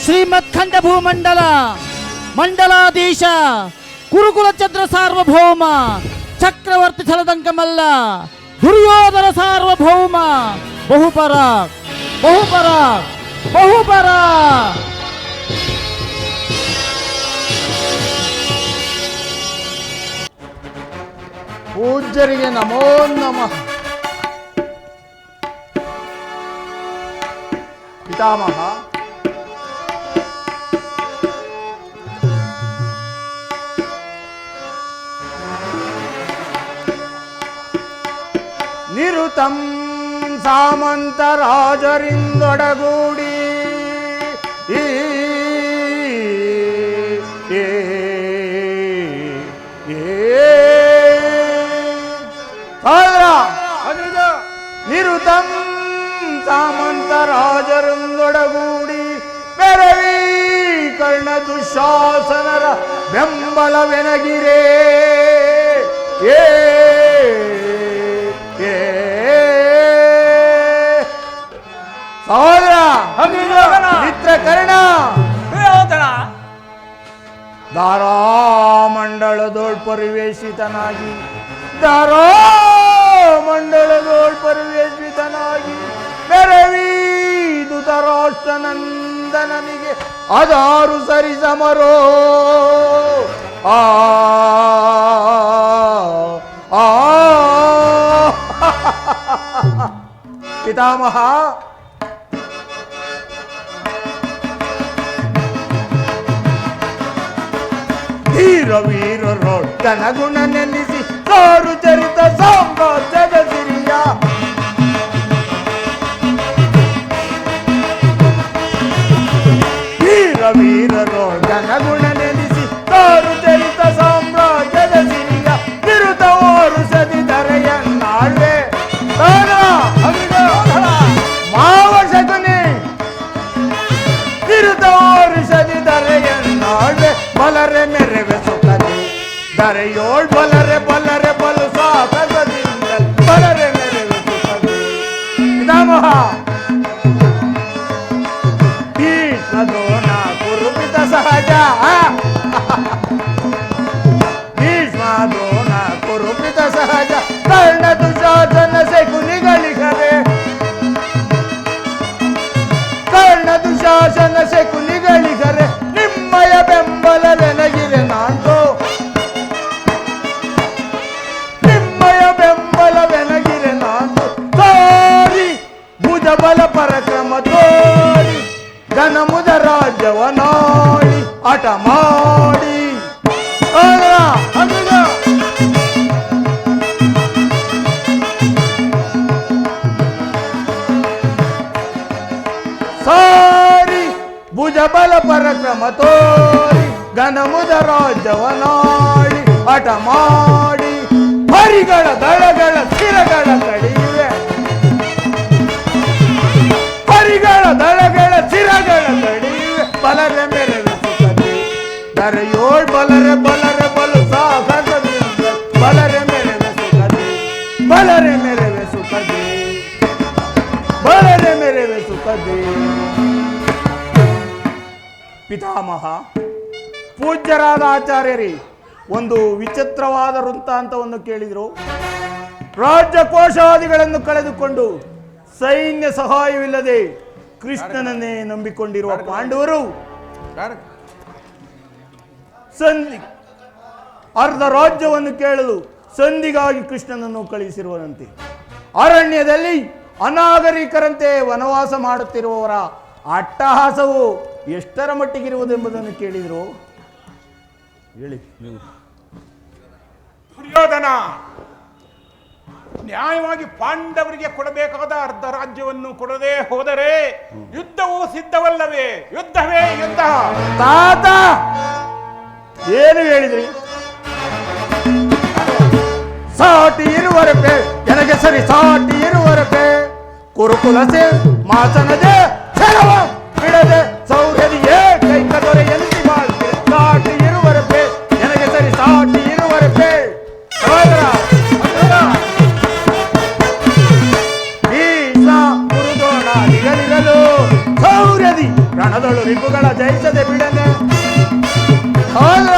ಶ್ರೀಮತ್ಖಂಡ ಭೂಮಂಡಲ ಮಂಡಲಾಧೀಶ ಕುರುಕುಲ ಚಂದ್ರ ಸಾರ್ವಭೌಮ ಚಕ್ರವರ್ತಿ ಛಲದಂಕಮಲ್ಲ ದುರ್ಯೋಧನ ಸಾರ್ವಭೌಮ ಬಹುಪರ ಬಹುಪರ ಬಹುಪರ. ಪೂಜ್ಯರಿಗೆ ನಮೋ ನಮಃ. ಪಿತಾಮಹ, ನಿರುತಂ ಸಾಮಂತ ರಾಜರಿಂದೊಡಗೂಡಿ ನಿರುತಂ ಸಾಮಂತ ರಾಜರಿಂದೊಡಗೂಡಿ ಬೆರವಿ ಕರ್ಣ ದುಶಾಸನರ ಬೆಂಬಲವೆನಗಿರೇ ಸಹೋದರ ಚಿತ್ರಕರ್ಣ ದಾರಾಮಂಡಲದೋಳ್ ಪರಿವೇಶಿತನಾಗಿ ಬೆರವಿ ಧೃತರಾಷ್ಟ್ರನಂದನನಿಗೆ ಅದಾರು ಸರಿಸಮರೋ ಆ ಪಿತಾಮಹ, ಧೀರ ವೀರರೊಡ್ಡನ ಗುಣ ನೆನೆಸಿ ಸಾರು ಚರಿತ ಸಾಮ್ರಾಜ್ಯದ ಸಿರಿಯ ಧೀರ ವೀರರೊಡ್ಡನ ಗುಣ ನೆನೆಸಿ ಸಾರು ಚರಿತ ಸಾಮ್ರಾಜ್ಯದ ಸಿರಿಯ ವಿರುದ್ಧವರು ಸದಿದರೆಯನ್ನಾಳ್ವೆ ಮಾವ ಶಕುನಿ ವಿರುದ್ಧವರು ಸದಿದರೆಯನ್ನಾಳ್ವೆ ಬಲರೆ ಮೆರೆವೆ ಸುಖದಿ ದರೆಯೋಳ್ ಬಲರೆ ಬಲರೆ ಬಲು ಸಾಕದಿಂದ ಬಲರೆ ಮೆರೆವೆ ಸುಖದಿ. ಪಿತಾಮಹ, ಭೀಷ್ಮದೋಣ ಕುರುಪಿತ ಸಹಜ ಭೀಷ್ಮದೋಣ ಕುರುಪಿತ ಸಹಜ ಕರ್ಣ ದುಶಾಸನ ಶಕುನಿಗಳಿಗರೆ ಕರ್ಣ ದುಶಾಸನ ಶಕುನಿಗಳಿಗರೆ ನಿಮ್ಮಯ ಬೆಂಬಲವೆನಗಿರೆ ನಾಂಟೋ ನಿಮ್ಮಯ ಬೆಂಬಲವೆನಗಿರೆ ನಾಂಟೋ ತೋರಿ ಭುಜ ಬಲ ಪರಕ್ರಮ ತೋರಿ ಘನಮುದ ರಾಜ್ಯವನಾಳಿ ಹಠ ಮಾಡಿ ಸಾರಿ ಭುಜ ಬಲ ಪರಕ್ರಮ ತೋರಿ ಘನಮುದ ರಾಜ್ಯವನಾಳಿ ಹಠ ಮಾಡಿ ಹರಿಗಳ ದಳಗಳ ಸ್ಥಿರಗಳ ಕಡಿವೆ ಹರಿಗಳ ದಳಗಳ ಸ್ಥಿರಗಳ ಕಡಿವೆ ಬಲರೆ ಮೆರೆವೆ ಸುಖದಿ ದರೆಯೋಳ್ ಬಲರೆ ಬಲರೆ ಬಲು ಸಾಹಸದಿಂದ ಬಲರೆ ಮೆರೆವೆ ಸುಖದಿ ಬಲರೆ ಮೆರೆವೆ ಸುಖದಿ ಬಲರೆ ಮೆರೆವೆ ಸುಖದಿ. ಪಿತಾಮಹ, ಪೂಜ್ಯರಾದ ಆಚಾರ್ಯರೇ, ಒಂದು ವಿಚಿತ್ರವಾದ ವೃತ್ತಾಂತವನ್ನು ಕೇಳಿದರು. ರಾಜ್ಯ ಕೋಶಾದಿಗಳನ್ನು ಕಳೆದುಕೊಂಡು ಸೈನ್ಯ ಸಹಾಯವಿಲ್ಲದೆ ಕೃಷ್ಣನನ್ನೇ ನಂಬಿಕೊಂಡಿರುವ ಪಾಂಡವರು ಸಂಧಿ ಅರ್ಧ ರಾಜ್ಯವನ್ನು ಕೇಳಲು ಸಂಧಿಗಾಗಿ ಕೃಷ್ಣನನ್ನು ಕಳುಹಿಸಿರುವಂತೆ ಅರಣ್ಯದಲ್ಲಿ ಅನಾಗರಿಕರಂತೆ ವನವಾಸ ಮಾಡುತ್ತಿರುವವರ ಅಟ್ಟಹಾಸವು ಎಷ್ಟರ ಮಟ್ಟಿಗಿರುವುದೆಂಬುದನ್ನು ಕೇಳಿದರು. ಹೇಳಿ ನೀವು. ದುರ್ಯೋಧನ ನ್ಯಾಯವಾಗಿ ಪಾಂಡವರಿಗೆ ಕೊಡಬೇಕಾದ ಅರ್ಧ ರಾಜ್ಯವನ್ನು ಕೊಡದೆ ಹೋದರೆ ಯುದ್ಧವು ಸಿದ್ಧವಲ್ಲವೇ? ಯುದ್ಧವೇ ಯುದ್ಧ. ತಾತ ಏನು ಹೇಳಿದ್ರಿ? ಸಾಟಿ ಇರುವರಪೆ ನನಗೆ ಸರಿ ಸಾಟಿ ಇರುವರಪೆ ಕುರುಕುಲಸೆ ಮಾಸನದೆ ಸರವ ಬಿಡದೆ ಸೌರ್ಯದಿಯೇ ಕೈಕದೊರೆ ಎನಿಸಿ ಮಾಡ್ತೆ ಸಾಟಿ ಇರುವರಪೆ ನನಗೆ ಸರಿ ಸಾಟಿ ಇರುವರಪೆ ಭೀಷ್ಮ ಕುರುದೋಣ ನಿಗಲಿರಲು ಸೌರ್ಯದಿ ರಣದೊಳ ರಣದಳು ರಿಪುಗಳ ಜಯಿಸದೆ ಬಿಡನೆ ಸಹೋದರ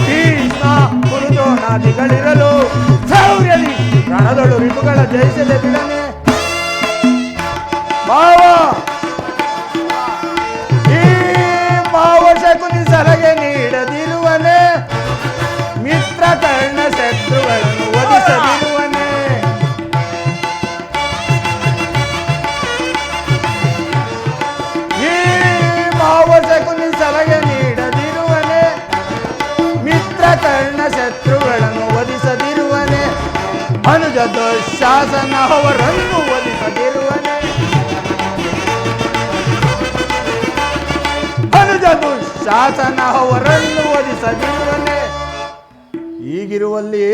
ಭೀಷ್ಮ ಕುರುದ್ರೋಣಾದಿಗಳಿರಲು ಶೌರ್ಯದಿ ರಣದಳು ರಿಪುಗಳ ಜಯಿಸದೆ ಬಿಡನೆ ಮಾವ ಈ ಮಾವ ಶಕುನಿ ಸಲಹೆ ನೀಡದಿರುವನೆ ಮಿತ್ರ ಕರ್ಣ ಶತ್ರುಗಳನ್ನು ವಧಿಸದಿರುವನೆ ಈ ಮಾವ ಶಕುನಿ ಸಲಹೆ ನೀಡದಿರುವನೆ ಮಿತ್ರ ಕರ್ಣ ಶತ್ರುಗಳನ್ನು ವಧಿಸದಿರುವನೆ ಅನುಜ ದುಶಾಸನ ಅವರನ್ನು ವಧಿಸದಿರುವನೆ ಅನುಜ ದುಶಾಸನ ಅವರನ್ನು ವಧಿಸದಿರುವನೆ ಹೀಗಿರುವಲ್ಲಿ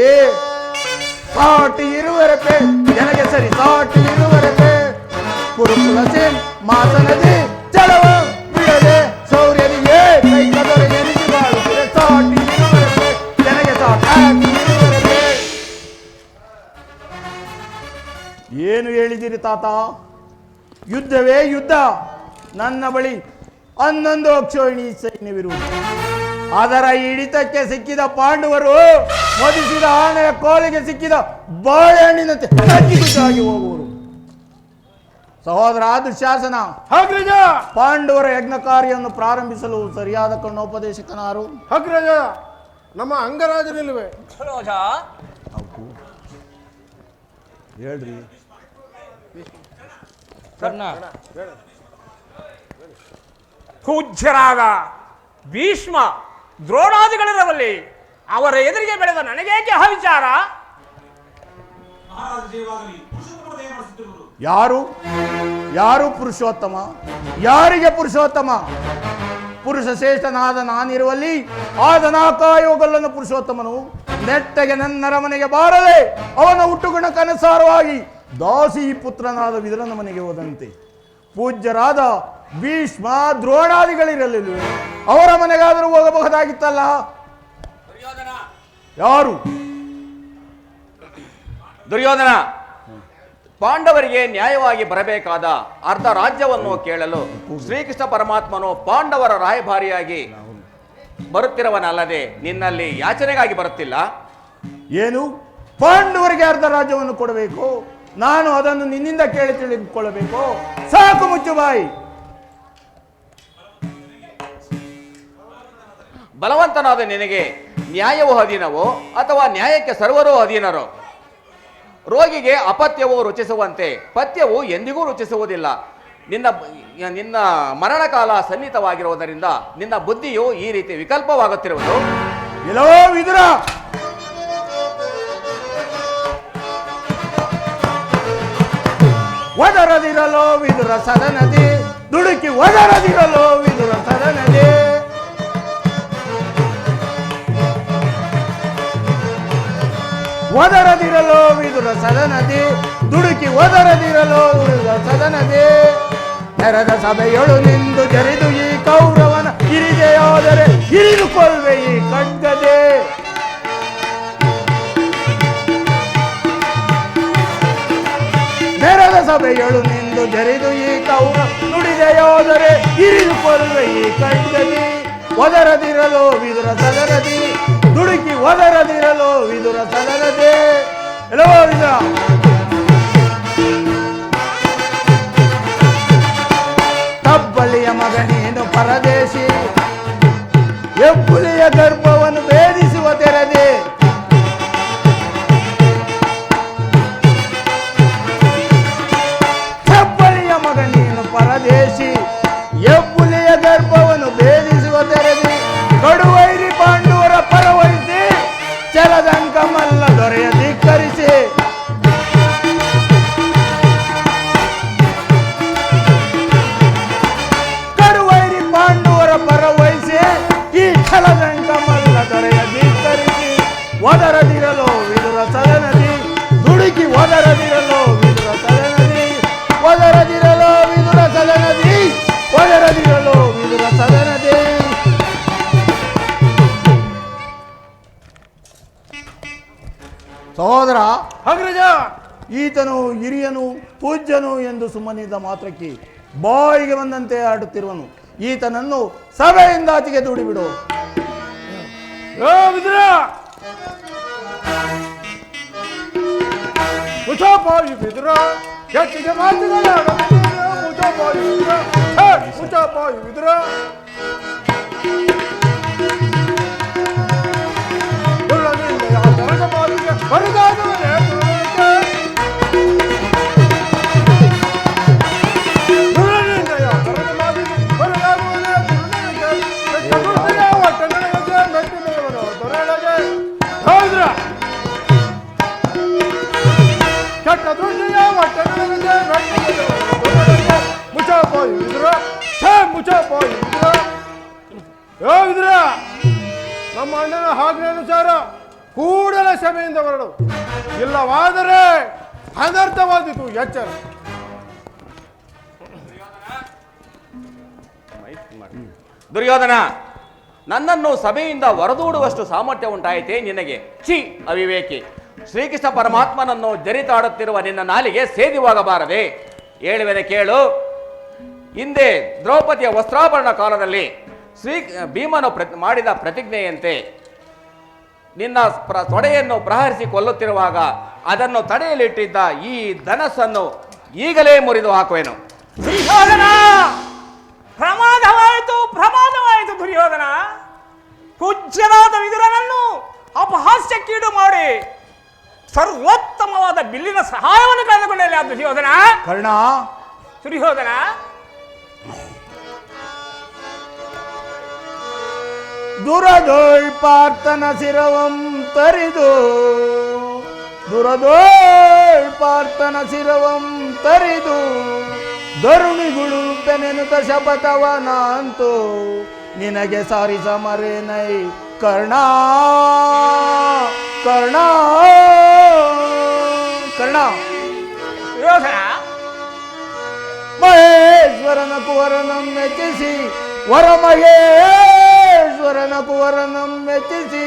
ಸಾಟಿ ಇರುವರಪೆ ಜನಗೆ ಸರಿ ಸಾಟಿ ಇರುವರಪೆ ಕುರುಕುಲ ಸೇನ್ ಮಾಸನದಿ ಚಲವ ಬಿಡದೆ ಶೌರ್ಯನಿಗೆ ಕೈಕದೊರೆ ಎನಿಸಿ ಬಾಳುತ್ತಿದೆ ಸಾಟಿ ಇರುವರಪೆ ಜನಗೆ ಸಾಟಿ ಇರುವರಪೆ. ಏನು ಹೇಳಿದಿರಿ ತಾತ? ಯುದ್ಧವೇ ಯುದ್ಧ. ನನ್ನ ಬಳಿ 11 ಅಕ್ಷೋಹಿಣಿ ಸೈನ್ಯವಿರುವುದು. ಅದರ ಹಿಡಿತಕ್ಕೆ ಸಿಕ್ಕಿದ ಪಾಂಡವರು ಮದಿಸಿದ ಆನೆಯ ಕೋಲಿಗೆ ಸಿಕ್ಕಿದ ಬಾಳೆಹಣ್ಣಿನಂತೆ ಕಚ್ಚಿಗುಚ್ಚಾಗಿ ಹೋಗುವರು. ಸಹೋದರ ದುಶ್ಯಾಸನ, ಅಗ್ರಜ ಪಾಂಡವರ ಯಜ್ಞ ಕಾರ್ಯವನ್ನು ಪ್ರಾರಂಭಿಸಲು ಸರಿಯಾದ ಕರ್ಣೋಪದೇಶಕನಾರು? ಅಗ್ರಜ ನಮ್ಮ ಅಂಗರಾಜನಿಲ್ವೇ? ಹೇಳ್ರಿ. ಪೂಜ್ಯರಾದ ಭೀಷ್ಮ ದ್ರೋಣಾದಿಗಳಿರವಲ್ಲಿ ಅವರ ಎದುರಿಗೆ ಬೆಳೆದ ನನಗೇಕೆ ವಿಚಾರ? ಯಾರು ಯಾರು ಪುರುಷೋತ್ತಮ? ಯಾರಿಗೆ ಪುರುಷೋತ್ತಮ? ಪುರುಷ ಶ್ರೇಷ್ಠನಾದ ನಾನಿರುವಲ್ಲಿ ಆದ ಕಾಯೋಗಲ್ಲನ್ನು ಪುರುಷೋತ್ತಮನು ನೆಟ್ಟಗೆ ನನ್ನ ಮನೆಗೆ ಬಾರದೆ ಅವನ ಹುಟ್ಟುಗುಣಕ್ಕನುಸಾರವಾಗಿ ದಾಸಿ ಪುತ್ರನಾದ ವಿದುರನ ಮನೆಗೆ ಹೋದಂತೆ ಪೂಜ್ಯರಾದ ಭೀಷ್ಮ ದ್ರೋಣಾದಿಗಳಿರಲಿಲ್ಲ, ಅವರ ಮನೆಗಾದರೂ ಹೋಗಬಹುದಾಗಿತ್ತಲ್ಲ. ಯಾರು? ದುರ್ಯೋಧನ, ಪಾಂಡವರಿಗೆ ನ್ಯಾಯವಾಗಿ ಬರಬೇಕಾದ ಅರ್ಧ ರಾಜ್ಯವನ್ನು ಕೇಳಲು ಶ್ರೀಕೃಷ್ಣ ಪರಮಾತ್ಮನು ಪಾಂಡವರ ರಾಯಭಾರಿಯಾಗಿ ಬರುತ್ತಿರುವನಲ್ಲದೆ ನಿನ್ನಲ್ಲಿ ಯಾಚನೆಗಾಗಿ ಬರುತ್ತಿಲ್ಲ. ಏನು? ಪಾಂಡವರಿಗೆ ಅರ್ಧ ರಾಜ್ಯವನ್ನು ಕೊಡಬೇಕು? ನಾನು ಅದನ್ನು ನಿನ್ನಿಂದ ಕೇಳಿ ತಿಳಿದುಕೊಳ್ಳಬೇಕು? ಸಾಕು, ಮುಚ್ಚು ಬಾಯಿ. ಬಲವಂತನಾದ ನಿನಗೆ ನ್ಯಾಯವೂ ಅಧೀನವೋ ಅಥವಾ ನ್ಯಾಯಕ್ಕೆ ಸರ್ವರೂ ಅಧೀನರೋ? ರೋಗಿಗೆ ಅಪತ್ಯವು ರುಚಿಸುವಂತೆ ಪಥ್ಯವು ಎಂದಿಗೂ ರುಚಿಸುವುದಿಲ್ಲ. ನಿನ್ನ ಮರಣಕಾಲ ಸನ್ನಿಹಿತವಾಗಿರುವುದರಿಂದ ನಿನ್ನ ಬುದ್ಧಿಯು ಈ ರೀತಿ ವಿಕಲ್ಪವಾಗುತ್ತಿರುವುದು. ಎಲ್ಲೋ ವಿದುರ, ಒದರದಿರಲೋ ವಿದುರ ಸದನದಿ, ದುಡುಕಿ ಒದರದಿರಲೋ ವಿದುರ ಸದನದಿ. ಒದರದಿರಲೋ ವಿದುರ ಸದನದಿ, ದುಡುಕಿ ಒದರದಿರಲೋ ವಿದುರ ಸದನದಿ. ನೆರೆದ ಸಭೆಯೊಳು ನಿಂದು ಜರಿದು ಈ ಕೌರವನ ಇರಿದೆಯಾದರೆ ಇರಿದುಕೊಳ್ಳುವೆ ಈ ಖಡ್ಗದೆ. ನೆರೆದ ಸಭೆಯೊಳು ನಿಂದು ಜರಿದು ಈ ಕೌರವ ನುಡಿದೆಯಾದರೆ ಇರಿದುಕೊಳ್ಳುವೆ ಈ ಖಡ್ಗದಿ. ಒದರದಿರಲೋ ವಿದುರ ಸದನದಿ, ದುಡುಕಿ ಒದರದಿರಲೋ ವಿದುರ ಸದನದಿ. ಎಲ್ಲೋ ವಿದುರ, ತಬ್ಬಲಿಯ ಮಗನೇನು ಪರದೇಶಿ, ಹೆಬ್ಬುಲಿಯ ಗರ್ಭವನ್ನು ಭೇದಿಸುವ ತೆರದೆ. ಹೆಬ್ಬಲಿಯ ಮಗನೇನು ಪರದೇಶಿ, ಹೆಬ್ಬುಲಿಯ ಗರ್ಭವನ್ನು ಭೇದಿಸುವ ತೆರದಿ. ಕಡುವೈರಿ ಪಾಂಡವರ ಪರವಹಿಸಿ ಚಲದಂಕ ಮಲ್ಲ ದೊರೆಯ ಧಿಕ್ಕರಿಸಿ. ಕಡುವೈರಿ ಪಾಂಡವರ ಪರವಹಿಸಿ ಈ ಛಲದಂಕ ಮಲ್ಲ ದೊರೆಯ ಧಿಕ್ಕರಿಸಿ. ಒದರದಿರಲೋ ವಿದುರ ಸದನದಿ, ದುಡುಕಿ ಒದರದಿರಲೋ ವಿದುರ ಸದನದಿ. ಒದರದಿರಲೋ ವಿದುರ ಸದನದಿ, ಒದರದಿರಲೋ ವಿದುರ ಸದನದಿ. ಸಹೋದರ ಅಗ್ರಜ ಈತನು ಹಿರಿಯನು ಪೂಜ್ಯನು ಎಂದು ಸುಮ್ಮನಿದ್ದ ಮಾತ್ರಕ್ಕೆ ಬಾಯಿಗೆ ಬಂದಂತೆ ಆಡುತ್ತಿರುವನು. ಈತನನ್ನು ಸಭೆಯಿಂದಾಚೆಗೆ ದೂಡಿಬಿಡು. ಮುಚಾಪಾಯಿ ವಿದುರ ಹೆಚ್ಚಿಗೆ ಮಾತುಗಳಾಡ ಮುಚಾಪಾಯಿ ವಿದುರ ಮುಚಾಪಾಯಿ ವಿದುರ ಹೊರಗಾಗುವನೇ ನಮ್ಮ ಅಣ್ಣನ ಆಜ್ಞಾನುಸಾರ ಕೂಡಲೇ ಸಭೆಯಿಂದ ಹೊರಡು, ಇಲ್ಲವಾದರೆ ಅನರ್ಥವಾದೀತು. ಎಚ್ಚರ. ದುರ್ಯೋಧನ, ನನ್ನನ್ನು ಸಭೆಯಿಂದ ಹೊರದೂಡುವಷ್ಟು ಸಾಮರ್ಥ್ಯ ಉಂಟಾಯಿತೆ ನಿನಗೆ? ಛೀ ಅವಿವೇಕಿ! ಶ್ರೀಕೃಷ್ಣ ಪರಮಾತ್ಮನನ್ನು ಜರಿತಾಡುತ್ತಿರುವ ನಿನ್ನ ನಾಲಿಗೆ ಸೇದಿವಾಗಬಾರದೆ? ಹೇಳುವೆನೆ ಕೇಳು. ಹಿಂದೆ ದ್ರೌಪದಿಯ ವಸ್ತ್ರಾಭರಣ ಕಾಲದಲ್ಲಿ ಭೀಮನು ಮಾಡಿದ ಪ್ರತಿಜ್ಞೆಯಂತೆ ನಿನ್ನ ತೊಡೆಯನ್ನು ಪ್ರಹರಿಸಿ ಕೊಲ್ಲುತ್ತಿರುವಾಗ ಅದನ್ನು ತಡೆಯಲಿಟ್ಟಿದ್ದ ಈ ಧನಸ್ಸನ್ನು ಈಗಲೇ ಮುರಿದು ಹಾಕುವೆನು. ದುರ್ಯೋಧನ, ಪ್ರಮಾದವಾಯಿತು ದುರ್ಯೋಧನ. ಪೂಜ್ಯನಾದ ವಿದುರನನ್ನು ಅಪಹಾಸ್ಯಕ್ಕೀಡು ಮಾಡಿ ಸರ್ವೋತ್ತಮವಾದ ಬಿಲ್ಲಿನ ಸಹಾಯವನ್ನು ಕಳೆದುಕೊಂಡಲ್ಲ ದುರ್ಯೋಧನ. ಕರ್ಣ, ದುರ್ಯೋಧನ, ದುರದೋಳ್ ಪಾರ್ಥನ ಶಿರವಂ ತರಿದು, ದುರದೋಳ್ ಪಾರ್ಥನ ಶಿರವಂ ತರಿದು ಧರುಣಿಗುಳು ಬೆನೆನುತ ಶಪಥವನಂತು ನಿನಗೆ ಸಾರಿಸ ಮರೇನೈ ಕರ್ಣ. ಕರ್ಣ ಕರ್ಣ ದುರ್ಯೋಧನ, ಮಹೇಶ್ವರನ ಕುವರನಂ ಮೆಚ್ಚಿಸಿ ಮಹೇಶ್ವರನ ಕುವರನಂ ಮೆಚ್ಚಿಸಿ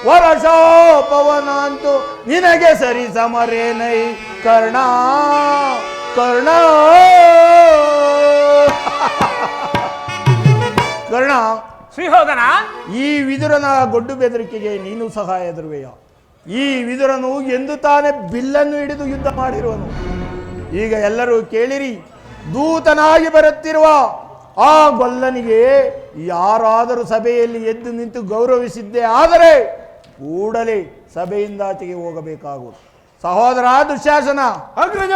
ವರಶೋಪವನಂತು ನಿನಗೆ ಸರಿ ಸಮರೇನೈ ಕರ್ಣ. ಕರ್ಣ ಕರ್ಣ, ಶ್ರೀಹೋದನ, ಈ ವಿದುರನ ಗೊಡ್ಡು ಬೆದರಿಕೆಗೆ ನೀನು ಸಹ ಹೆದರುವೆಯ? ಈ ವಿದುರನು ಎಂದು ತಾನೇ ಬಿಲ್ಲನ್ನು ಹಿಡಿದು ಯುದ್ಧ ಮಾಡಿರುವನು. ಈಗ ಎಲ್ಲರೂ ಕೇಳಿರಿ, ದೂತನಾಗಿ ಬರುತ್ತಿರುವ ಆ ಗೊಲ್ಲನಿಗೆ ಯಾರಾದರೂ ಸಭೆಯಲ್ಲಿ ಎದ್ದು ನಿಂತು ಗೌರವಿಸಿದ್ದೇ ಆದರೆ ಕೂಡಲೇ ಸಭೆಯಿಂದಾಚೆಗೆ ಹೋಗಬೇಕಾಗುವುದು. ಸಹೋದರ ದುಶ್ಯಾಸನ, ಅಗ್ರಜ,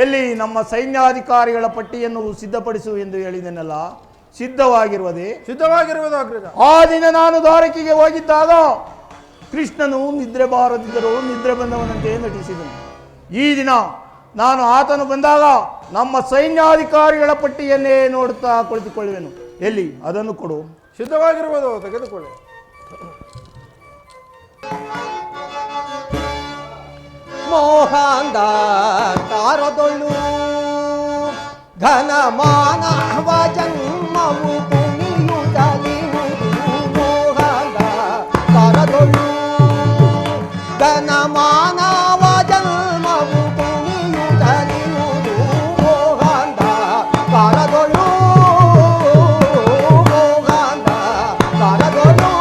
ಎಲ್ಲಿ ನಮ್ಮ ಸೈನ್ಯಾಧಿಕಾರಿಗಳ ಪಟ್ಟಿಯನ್ನು ಸಿದ್ಧಪಡಿಸು ಎಂದು ಹೇಳಿದೆನಲ್ಲ, ಸಿದ್ಧವಾಗಿರುವುದೇ? ಸಿದ್ಧವಾಗಿರುವುದು ಅಗ್ರಜ. ಆ ದಿನ ನಾನು ದ್ವಾರಕೆಗೆ ಹೋಗಿದ್ದಾಗ ಕೃಷ್ಣನು ನಿದ್ರೆ ಬಾರದಿದ್ದರೂ ನಿದ್ರೆ ಬಂದವನಂತೆ ನಟಿಸಿದನು. ಈ ದಿನ ನಾನು ಆತನು ಬಂದಾಗ ನಮ್ಮ ಸೈನ್ಯಾಧಿಕಾರಿಗಳ ಪಟ್ಟಿಯನ್ನೇ ನೋಡುತ್ತಾ ಕುಳಿತುಕೊಳ್ಳುವೆನು. ಎಲ್ಲಿ ಅದನ್ನು ಕೊಡು. ಸಿದ್ಧವಾಗಿರುವುದು, ತೆಗೆದುಕೊಳ್ಳಿ. ಮೋಹಾಂದ ತಾರದೊಳ್ಳು ಘನ ಮಾನವ ಜನ್ಮವು ಕುಣಿಯುತ್ತಲಿರುವುದು. ಮೋಹಾಂದ ತಾರದೊಳ್ಳು ಘನ ಮಾನವ ಜನ್ಮವು ಕುಣಿಯುತ್ತಲಿರುವುದು. ಮೋಹಾಂದ ತಾರದೊಳ್ಳು ಮೋಹಾಂದ ತಾರದೊಳ್ಳು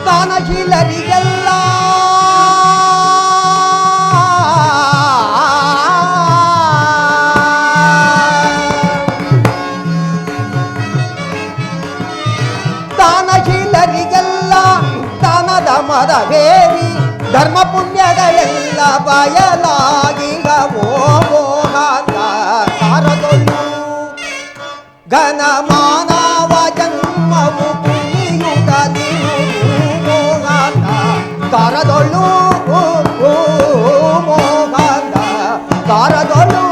ದಾನಶೀಲರಿಗೆಲ್ಲ ದಾನದ ಮದವೇರಿ ಧರ್ಮ ಪುಣ್ಯಗಳೆಲ್ಲ ಬಯಲಾಗಿಗ ಮೋಹಾಂದ ತಾರದೊಳ್ಳು ಘನ ಮಾನವ ಜನ್ಮವು ಕುಣಿಯುತ್ತಲಿರುವುದು. ಮೋಹಾಂದ ತಾರದೊಳ್ಳು ಮೋಹಾಂದ ತಾರದೊಳ್ಳು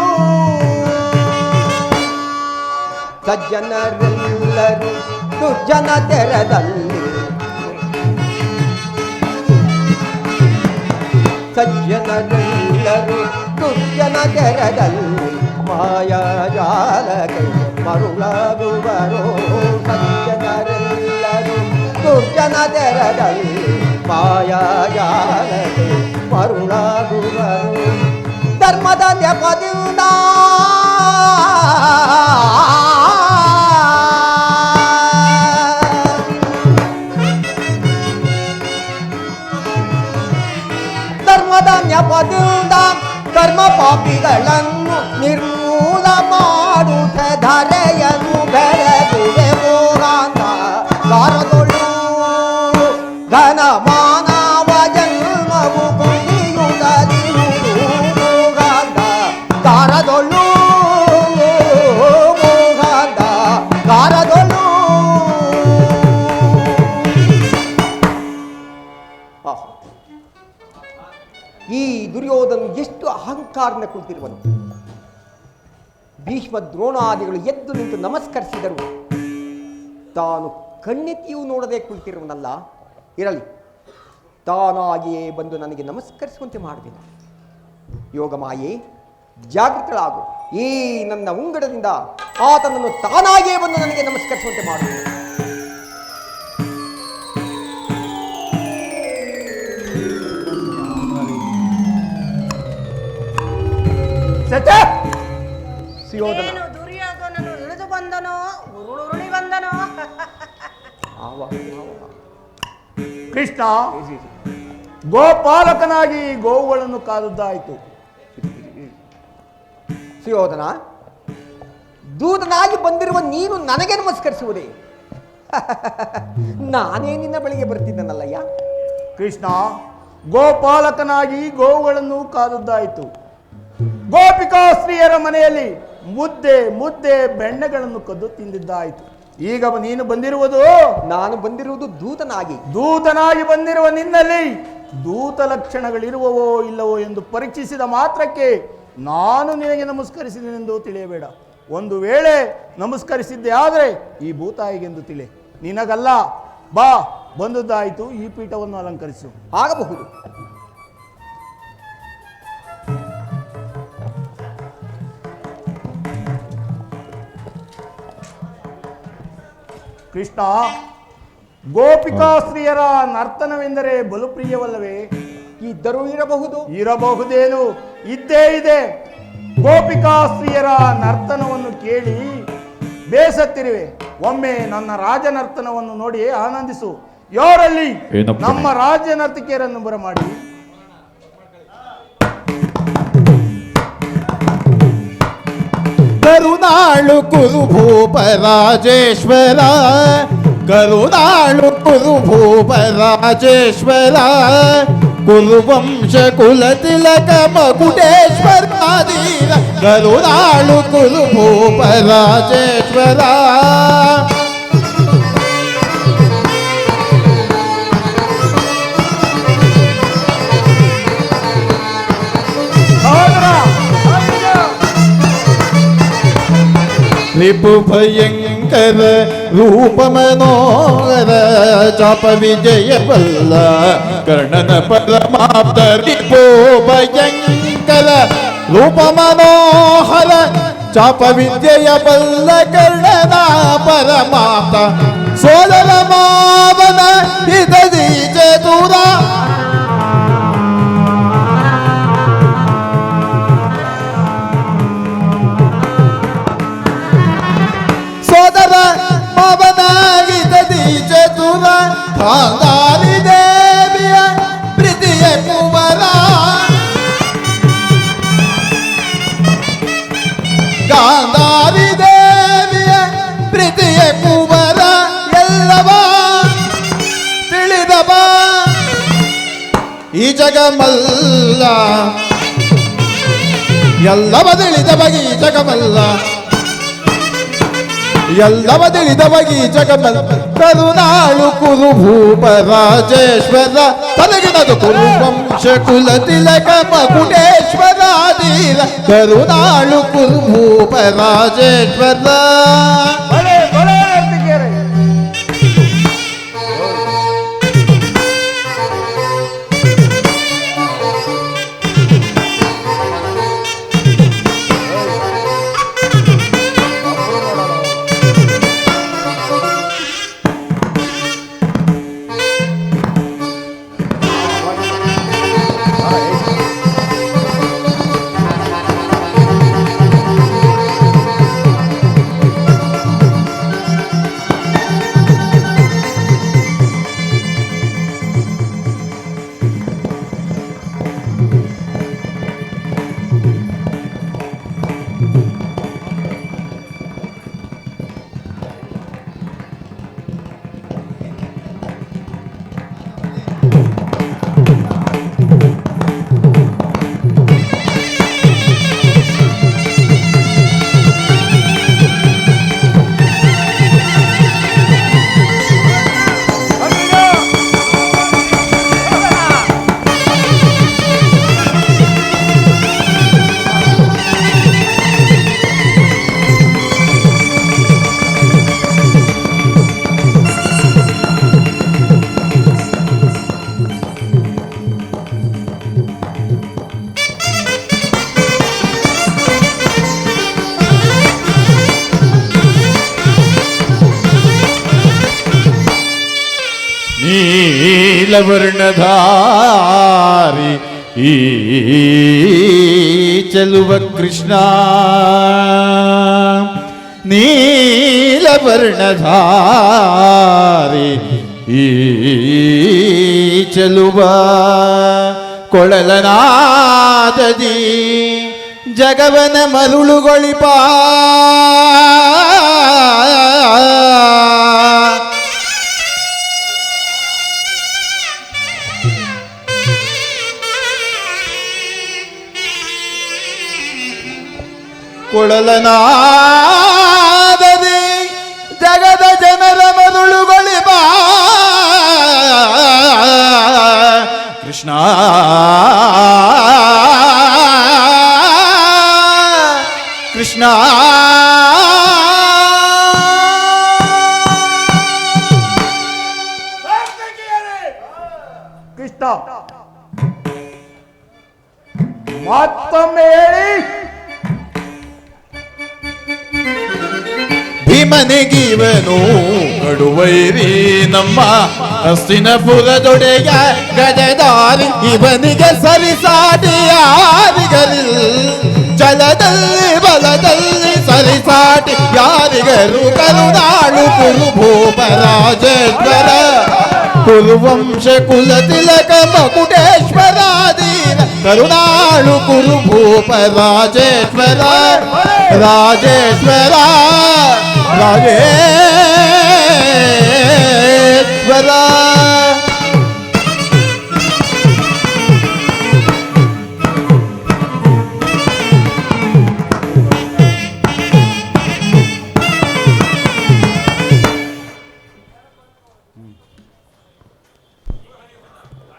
ಸಜ್ಜನರೆಲ್ಲರೂ ದುರ್ಜನ ತೆರದಲ್ಲಿ ಸಜ್ಜನರೆಲ್ಲರೂ ದುರ್ಜನ ತೆರದಲ್ಲಿ ಮಾಯಾಜಾಲಕ್ಕೆ ಮರುಳಾಗುವರು. ಸಜ್ಜನರೆಲ್ಲರೂ ದುರ್ಜನ ತೆರದಲ್ಲಿ ಮಾಯಾಜಾಲಕ್ಕೆ ಮರುಳಾಗುವರು ಧರ್ಮದ ನೆಪದಿಂದ ಧರ್ಮದ ನೆಪದಿಂದ ಕರ್ಮ ಪಾಪಿಗಳನ್ನು ನಿರ್ಮೂಲ ಮಾಡುತ್ತ ಧರೆಯನ್ನು ಬೆಳೆದುವೆ ಮೋಹಾಂತ ಕಾರದೊಳು ಘನ ಮಾನವ ಜನ್ಮವು ಕುಣಿಯುವುದಿರುವುದು ಮೋಹಾಂತ ಕಾರದೊಳು ಮೋಹಾಂತ ಕಾರದೊಳು. ಈ ದುರ್ಯೋಧನ ಎಷ್ಟು ಅಹಂಕಾರನ ಕುಳಿತಿರುವನು. ಭೀಷ್ಮ ದ್ರೋಣಾದಿಗಳು ಎದ್ದು ನಿಂತು ನಮಸ್ಕರಿಸಿದರು. ತಾನು ಕಣ್ಣೆತ್ತಿಯೂ ನೋಡದೆ ಕುಳಿತಿರುವನಲ್ಲ. ಇರಲಿ, ತಾನಾಗಿಯೇ ಬಂದು ನನಗೆ ನಮಸ್ಕರಿಸುವಂತೆ ಮಾಡುವೆನು. ಯೋಗಮಾಯೆ, ಜಾಗೃತಳಾಗು. ಈ ನನ್ನ ಉಂಗಡದಿಂದ ಆತನನ್ನು ತಾನಾಗಿಯೇ ಬಂದು ನನಗೆ ನಮಸ್ಕರಿಸುವಂತೆ ಮಾಡುವೆನು. ಏನು ದುರ್ಯೋಧನನು ಇಳಿದು ಬಂದನೋ ಉರುಳಿ ಬಂದನೋ? ಕೃಷ್ಣ, ಗೋಪಾಲಕನಾಗಿ ಗೋವುಗಳನ್ನು ಕಾದುದ್ದಾಯಿತು. ಸುಯೋಧನ, ದೂತನಾಗಿ ಬಂದಿರುವ ನೀನು ನನಗೆ ನಮಸ್ಕರಿಸುವುದೇ? ನಾನೇ ನಿನ್ನ ಬಳಿಗೆ ಬರ್ತಿದ್ದನಲ್ಲಯ್ಯ. ಕೃಷ್ಣ, ಗೋಪಾಲಕನಾಗಿ ಗೋವುಗಳನ್ನು ಕಾದುದ್ದಾಯಿತು. ಗೋಪಿಕಾಸ್ತ್ರೀಯರ ಮನೆಯಲ್ಲಿ ಮುದ್ದೆ ಬೆಣ್ಣೆಗಳನ್ನು ಕದ್ದು ತಿಂದಿದ್ದಾಯಿತು. ಈಗ ನೀನು ಬಂದಿರುವುದು? ನಾನು ಬಂದಿರುವುದು ದೂತನಾಗಿ ಬಂದಿರುವ ನಿನ್ನಲ್ಲಿ ದೂತ ಲಕ್ಷಣಗಳಿರುವವೋ ಇಲ್ಲವೋ ಎಂದು ಪರೀಕ್ಷಿಸಿದ ಮಾತ್ರಕ್ಕೆ ನಾನು ನಿನಗೆ ನಮಸ್ಕರಿಸಿದೆನೆಂದು ತಿಳಿಯಬೇಡ. ಒಂದು ವೇಳೆ ನಮಸ್ಕರಿಸಿದ್ದೆ ಆದರೆ ಈ ಭೂತಾಯಿಗೆಂದು ತಿಳಿ, ನಿನಗಲ್ಲ. ಬಾ, ಬಂದದ್ದಾಯಿತು, ಈ ಪೀಠವನ್ನು ಅಲಂಕರಿಸು. ಆಗಬಹುದು. ಕೃಷ್ಣ, ಗೋಪಿಕಾಸ್ತ್ರೀಯರ ನರ್ತನವೆಂದರೆ ಬಲು ಪ್ರಿಯವಲ್ಲವೇ? ಇದ್ದರೂ ಇರಬಹುದೇನು? ಇದ್ದೇ ಇದೆ. ಗೋಪಿಕಾಸ್ತ್ರೀಯರ ನರ್ತನವನ್ನು ಕೇಳಿ ಬೇಸತ್ತಿರುವೆ. ಒಮ್ಮೆ ನನ್ನ ರಾಜ ನರ್ತನವನ್ನು ನೋಡಿ ಆನಂದಿಸು. ಯಾರಲ್ಲಿ ನಮ್ಮ ರಾಜ್ಯ ನರ್ತಿಕೆಯರನ್ನು ಬರಮಾಡಿ. ಕರುನಾಳು ಕುರುಭೂಪ ರಾಜೇಶ್ವರ, ಕರುನಾಳು ಕುರುಭೂಪ ರಾಜೇಶ್ವರ, ಕುರುವಂಶ ಕುಲ ತಿಲಕ ಮಕುಟೇಶ್ವರಾಧೀರ, ಕರುನಾಳು ಕುರುಭೂಪ ರಾಜೇಶ್ವರ. ರಿಪು ಭಯಂಕರ ರೂಪ ಮನೋಹರ, ಚಾಪ ವಿಜಯ ಬಲ್ಲ ಕರ್ಣನ ಪರಮಾಪ್ತ. ರಿಪು ಭಯಂಕರ ರೂಪ ಮನೋಹರ, ಚಾಪ ವಿಜಯ ಬಲ್ಲ ಕರ್ಣನ ಪರಮಾಪ್ತ. ಸೋದರ ಮಾವನ ಹಿತದಿ ಚತುರ, ಸೋದರ ಪವನಾಗಿದ್ದಿ ಚತುರ, ಗಾಂಧಾರಿ ದೇವಿಯ ಪ್ರೀತಿಯ ಕುವರ, ಗಾಂಧಾರಿ ದೇವಿಯ ಪ್ರೀತಿಯ ಕುವರ. ಎಲ್ಲವ ತಿಳಿದವ ಈ ಜಗಮಲ್ಲ, ಎಲ್ಲವ ತಿಳಿದವಗಿ ಜಗಮಲ್ಲ, ಎಲ್ಲವ ತಿಳಿದವಗಿ ಜಗಮಲ್ಲ. ಕರುನಾಳು ಕುರುಭೂಪ ರಾಜೇಶ್ವರ, ತಲಗಿನದು ಕುರುವಂಶ ಕುಲ ತಿಲಕ ಮಕುಟೇಶ್ವರಾಧೀರ, ಕರುನಾಳು ಕುರುಭೂಪ ರಾಜೇಶ್ವರ. ನೀಲವರ್ಣಧಾರಿ ಈ ಚೆಲುವ ಕೃಷ್ಣ ನೀಲವರ್ಣಧಾರಿ ಈ ಚೆಲುವ ಕೊಳಲನಾದದಿ ಜಗವನ ಮರುಳುಗೊಳಿಪ ಕೊಳಲನಾದದಿ ಜಗದ ಜನರ ಮರುಳುಗೊಳಿಪ ಕೃಷ್ಣ ಕೃಷ್ಣ ಕೃಷ್ಣ ಮತ್ತೊಮ್ಮೆ ಹೇಳಿ. ಭೀಮನಿಗಿವನು ಕಡುವೈರಿ ನಮ್ಮ ಹಸ್ತಿನಪುರದೊಡೆಯ ಗಜದಾರಿ ಇವನಿಗೆ ಸರಿಸಾಟಿ ಯಾರಿಗರಿಲ್ಲ ಜಲದಲ್ಲಿ ಬಲದಲ್ಲಿ ಸರಿಸಾಟಿ ಯಾರಿಗರು ಕರುನಾಳು ಕುರುಭೂಪರಾಜೇಶ್ವರ ಕುರುವಂಶ ಕುಲ ತಿಲಕ ಮಕುಟೇಶ್ವರಾದೀನ ಕರುನಾಳು ಕುರುಭೂಪರಾಜೇಶ್ವರ ರಾಜೇಶ್ವರ ರಾಜೇಶ್ವರ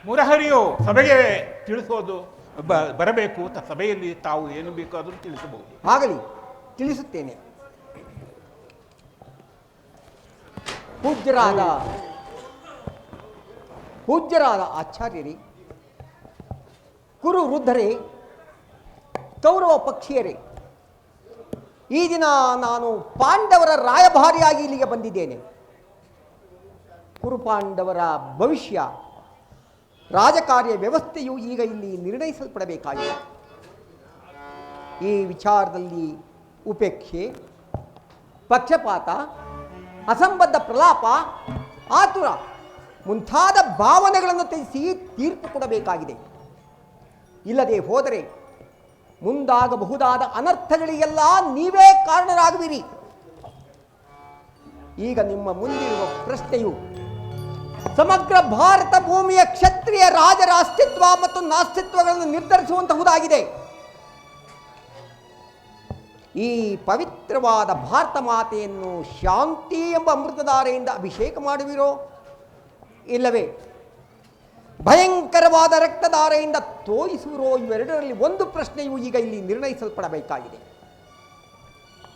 ಮುರಹರಿಯು ಸಭೆಗೆ ತಿಳಿಸೋದು ಬರಬೇಕು. ಸಭೆಯಲ್ಲಿ ತಾವು ಏನು ಬೇಕಾದರೂ ತಿಳಿಸಬಹುದು. ಆಗಲಿ, ತಿಳಿಸುತ್ತೇನೆ. ಪೂಜ್ಯರಾದ ಆಚಾರ್ಯರೇ, ಕುರು ವೃದ್ಧರೇ, ಕೌರವ ಪಕ್ಷಿಯರೇ, ಈ ದಿನ ನಾನು ಪಾಂಡವರ ರಾಯಭಾರಿಯಾಗಿ ಇಲ್ಲಿಗೆ ಬಂದಿದ್ದೇನೆ. ಕುರುಪಾಂಡವರ ಭವಿಷ್ಯ ರಾಜಕಾರ್ಯ ವ್ಯವಸ್ಥೆಯು ಈಗ ಇಲ್ಲಿ ನಿರ್ಣಯಿಸಲ್ಪಡಬೇಕಾಗಿದೆ. ಈ ವಿಚಾರದಲ್ಲಿ ಉಪೇಕ್ಷೆ, ಪಕ್ಷಪಾತ, ಅಸಂಬದ್ಧ ಪ್ರಲಾಪ, ಆತುರ ಮುಂತಾದ ಭಾವನೆಗಳನ್ನು ತ್ಯಜಿಸಿ ತೀರ್ಪು ಕೊಡಬೇಕಾಗಿದೆ. ಇಲ್ಲದೆ ಹೋದರೆ ಮುಂದಾಗಬಹುದಾದ ಅನರ್ಥಗಳಿಗೆಲ್ಲ ನೀವೇ ಕಾರಣರಾಗುವಿರಿ. ಈಗ ನಿಮ್ಮ ಮುಂದಿರುವ ಪ್ರಶ್ನೆಯು ಸಮಗ್ರ ಭಾರತ ಭೂಮಿಯ ಕ್ಷತ್ರಿಯ ರಾಜರ ಅಸ್ತಿತ್ವ ಮತ್ತು ನಾಸ್ತಿತ್ವಗಳನ್ನು ನಿರ್ಧರಿಸುವಂತಹುದಾಗಿದೆ. ಈ ಪವಿತ್ರವಾದ ಭಾರತ ಮಾತೆಯನ್ನು ಶಾಂತಿ ಎಂಬ ಅಮೃತಧಾರೆಯಿಂದ ಅಭಿಷೇಕ ಮಾಡುವಿರೋ, ಇಲ್ಲವೇ ಭಯಂಕರವಾದ ರಕ್ತಧಾರೆಯಿಂದ ತೋಯಿಸುವಿರೋ? ಇವೆರಡರಲ್ಲಿ ಒಂದು ಪ್ರಶ್ನೆಯು ಈಗ ಇಲ್ಲಿ ನಿರ್ಣಯಿಸಲ್ಪಡಬೇಕಾಗಿದೆ.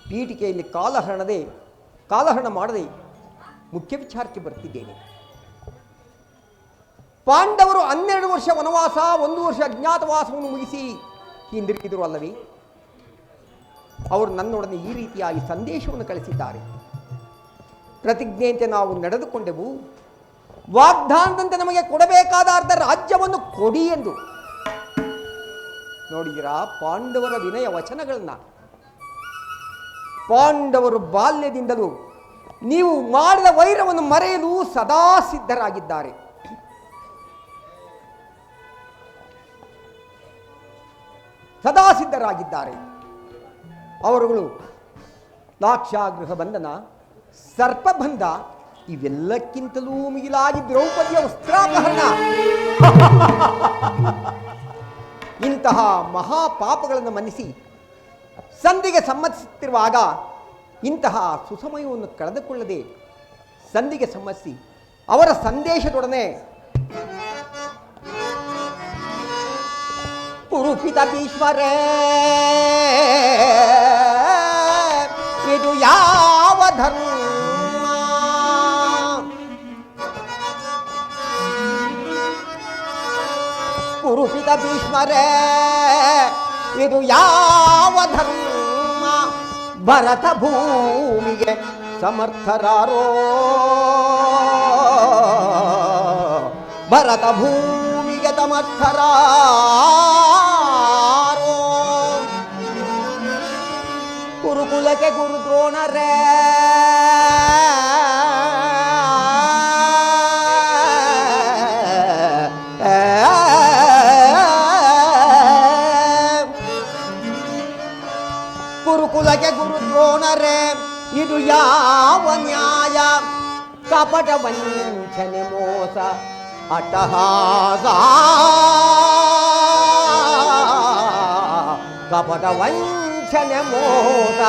ಪೀಠಿಕೆಯಲ್ಲಿ ಕಾಲಹರಣ ಮಾಡದೆ ಮುಖ್ಯ ವಿಚಾರಕ್ಕೆ ಬರ್ತಿದ್ದೇನೆ. ಪಾಂಡವರು 12 ವರ್ಷ ವನವಾಸ, 1 ವರ್ಷ ಅಜ್ಞಾತವಾಸವನ್ನು ಮುಗಿಸಿ ಹಿಂದಿರುಗಿದರು ಅಲ್ಲವೇ? ಅವರು ನನ್ನೊಡನೆ ಈ ರೀತಿಯಾಗಿ ಸಂದೇಶವನ್ನು ಕಳಿಸಿದ್ದಾರೆ. ಪ್ರತಿಜ್ಞೆಯಂತೆ ನಾವು ನಡೆದುಕೊಂಡೆವು, ವಾಗ್ದಾನದಂತೆ ನಮಗೆ ಕೊಡಬೇಕಾದ ಅರ್ಧ ರಾಜ್ಯವನ್ನು ಕೊಡಿ ಎಂದು. ನೋಡಿದಿರಾ ಪಾಂಡವರ ವಿನಯ ವಚನಗಳನ್ನ? ಪಾಂಡವರು ಬಾಲ್ಯದಿಂದಲೂ ನೀವು ಮಾಡಿದ ವೈರವನ್ನು ಮರೆಯಲು ಸದಾ ಸಿದ್ಧರಾಗಿದ್ದಾರೆ. ಅವರುಗಳು ಲಾಕ್ಷಾಗೃಹ ಬಂಧನ, ಸರ್ಪಬಂಧ, ಇವೆಲ್ಲಕ್ಕಿಂತಲೂ ಮಿಗಿಲಾಗಿ ದ್ರೌಪದಿಯ ವಸ್ತ್ರಾಪಹರಣ, ಇಂತಹ ಮಹಾಪಾಪಗಳನ್ನು ಮನ್ನಿಸಿ ಸಂಧಿಗೆ ಸಮ್ಮತಿಸುತ್ತಿರುವಾಗ ಇಂತಹ ಸುಸಮಯವನ್ನು ಕಳೆದುಕೊಳ್ಳದೆ ಸಂಧಿಗೆ ಸಮ್ಮತಿಸಿ ಅವರ ಸಂದೇಶದೊಡನೆ ಕುರುಪಿತ ಭೀಷ್ಮರೇ, ಇದು ಯಾವ ಧರ್ಮ? ಕುರುಪಿತ ಭೀಷ್ಮರೇ, ಇದು ಯಾವ ಧರ್ಮ? ಭರತ ಭೂಮಿಗೆ ಸಮರ್ಥರಾರೋ ಭರತ ಭೂಮಿಗೆ ತಮರ್ಥರಾರೋ ಕುರುಕುಲಕ್ಕೆ ಗುರು ದ್ರೋಣರೇ ಕುರುಕುಲಕ್ಕೆ ಗುರು ದ್ರೋಣರೇ ಇದು ಯಾವ ನ್ಯಾಯ ಕಪಟ ವಂಚನೆ ಮೋಸ ಅಟ್ಟಹಾಸ ಕಪಟ ವಂಚನೆ ಮೋಸ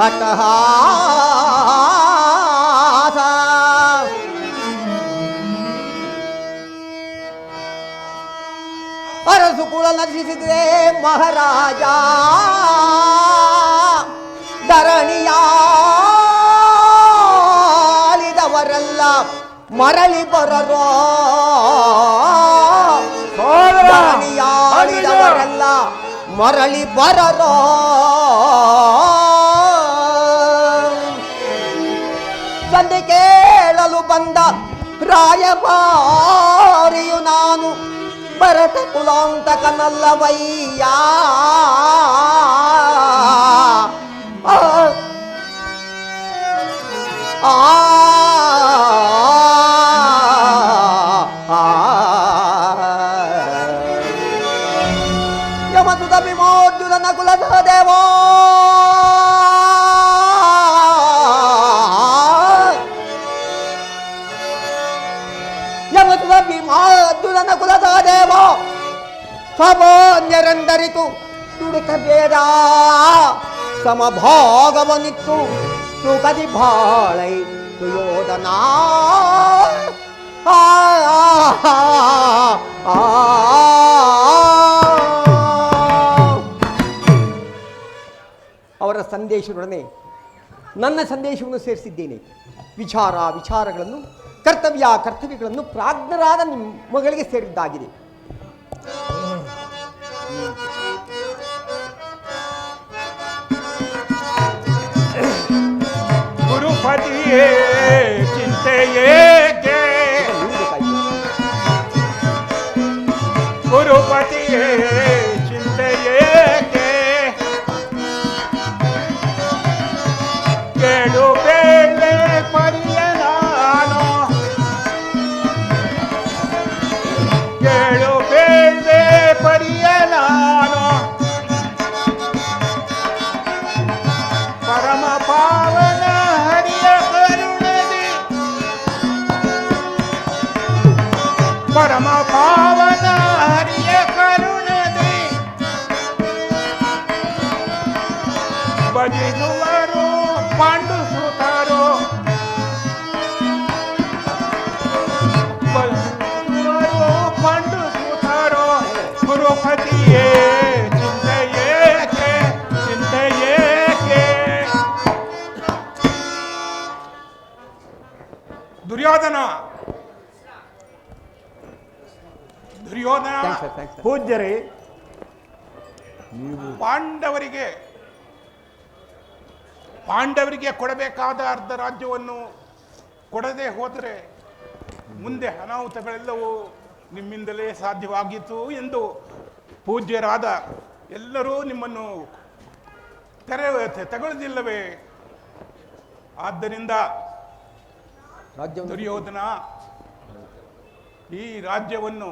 ಅಟ್ಟಹಾಸ ಅರಸು ಕುಲ ನಶಿಸಿದ್ರೆ ಮಹಾರಾಜ ಧರಣಿಯಾಳಿದವರೆಲ್ಲ ಮರಳಿ ಬರರೋ ಧರಣಿಯಾಳಿದವರೆಲ್ಲ ಮರಳಿ ಬರರೋ ಸಂಧಿ ಕೇಳಲು ಬಂದ ರಾಯಭಾರಿಯು ನಾನು ಭರತ ಕುಲಾಂತಕನಲ್ಲವಯ್ಯ ಯಮಸುತ ವಿಮೋದ್ಯುಲನ ಕುಲದ ದೇವೋ ಯಮಸುತ ವಿಮೋದ್ಯುಲನ ಕುಲದ ದೇವೋ ಸಮಾನ್ಯರೆಂದರಿತು ದುಡುಕಬೇಡ ಸಮಭಾಗವನಿತ್ತು ಸುಖದಿ ಬಾಳೈ ಸುಯೋಧನ ಅವರ ಸಂದೇಶದೊಡನೆ ನನ್ನ ಸಂದೇಶವನ್ನು ಸೇರಿಸಿದ್ದೇನೆ. ವಿಚಾರಗಳನ್ನು ಕರ್ತವ್ಯಗಳನ್ನು ಪ್ರಾಜ್ಞರಾದ ನಿಮ್ಮಗಳಿಗೆ ಸೇರಿದ್ದಾಗಿದೆ. ಗುರುಪತಿಯೇ ಚಿಂತೆಯೇಕೆ ಗುರುಪತಿಯೇ ಚಿಂತೆಯೇಕೆ ಕೇಳು ಬೇಳೆ ಪರಿಯ ನಾನು ಕೇಳು ಬೇಳೆ ಪರಿಯ ನಾನು ಪರಮ ಪಾವನ ಹರಿಯ ಕರುಣದಿ ಪರಮ ಪಾವನ ಹರಿಯ ಕರುಣದಿ ಭಜಿಸುವರು ಪಾಂಡು ಸುತರು ಭಜಿಸುವರು ಪಾಂಡು ಸುತರು ಗುರುಪತಿಯೇ ಚಿಂತೆಯೇಕೆ ಚಿಂತೆಯೇಕೆ ದುರ್ಯೋಧನ ಪೂಜ್ಯರೇ, ಪಾಂಡವರಿಗೆ ಕೊಡಬೇಕಾದ ಅರ್ಧ ರಾಜ್ಯವನ್ನು ಕೊಡದೆ ಹೋದರೆ ಮುಂದೆ ಅನಾಹುತಗಳೆಲ್ಲವೂ ನಿಮ್ಮಿಂದಲೇ ಸಾಧ್ಯವಾಗಿತ್ತು ಎಂದು ಪೂಜ್ಯರಾದ ಎಲ್ಲರೂ ನಿಮ್ಮನ್ನು ತಗೊಳ್ಳದಿಲ್ಲವೇ? ಆದ್ದರಿಂದ ದುರ್ಯೋಧನ, ಈ ರಾಜ್ಯವನ್ನು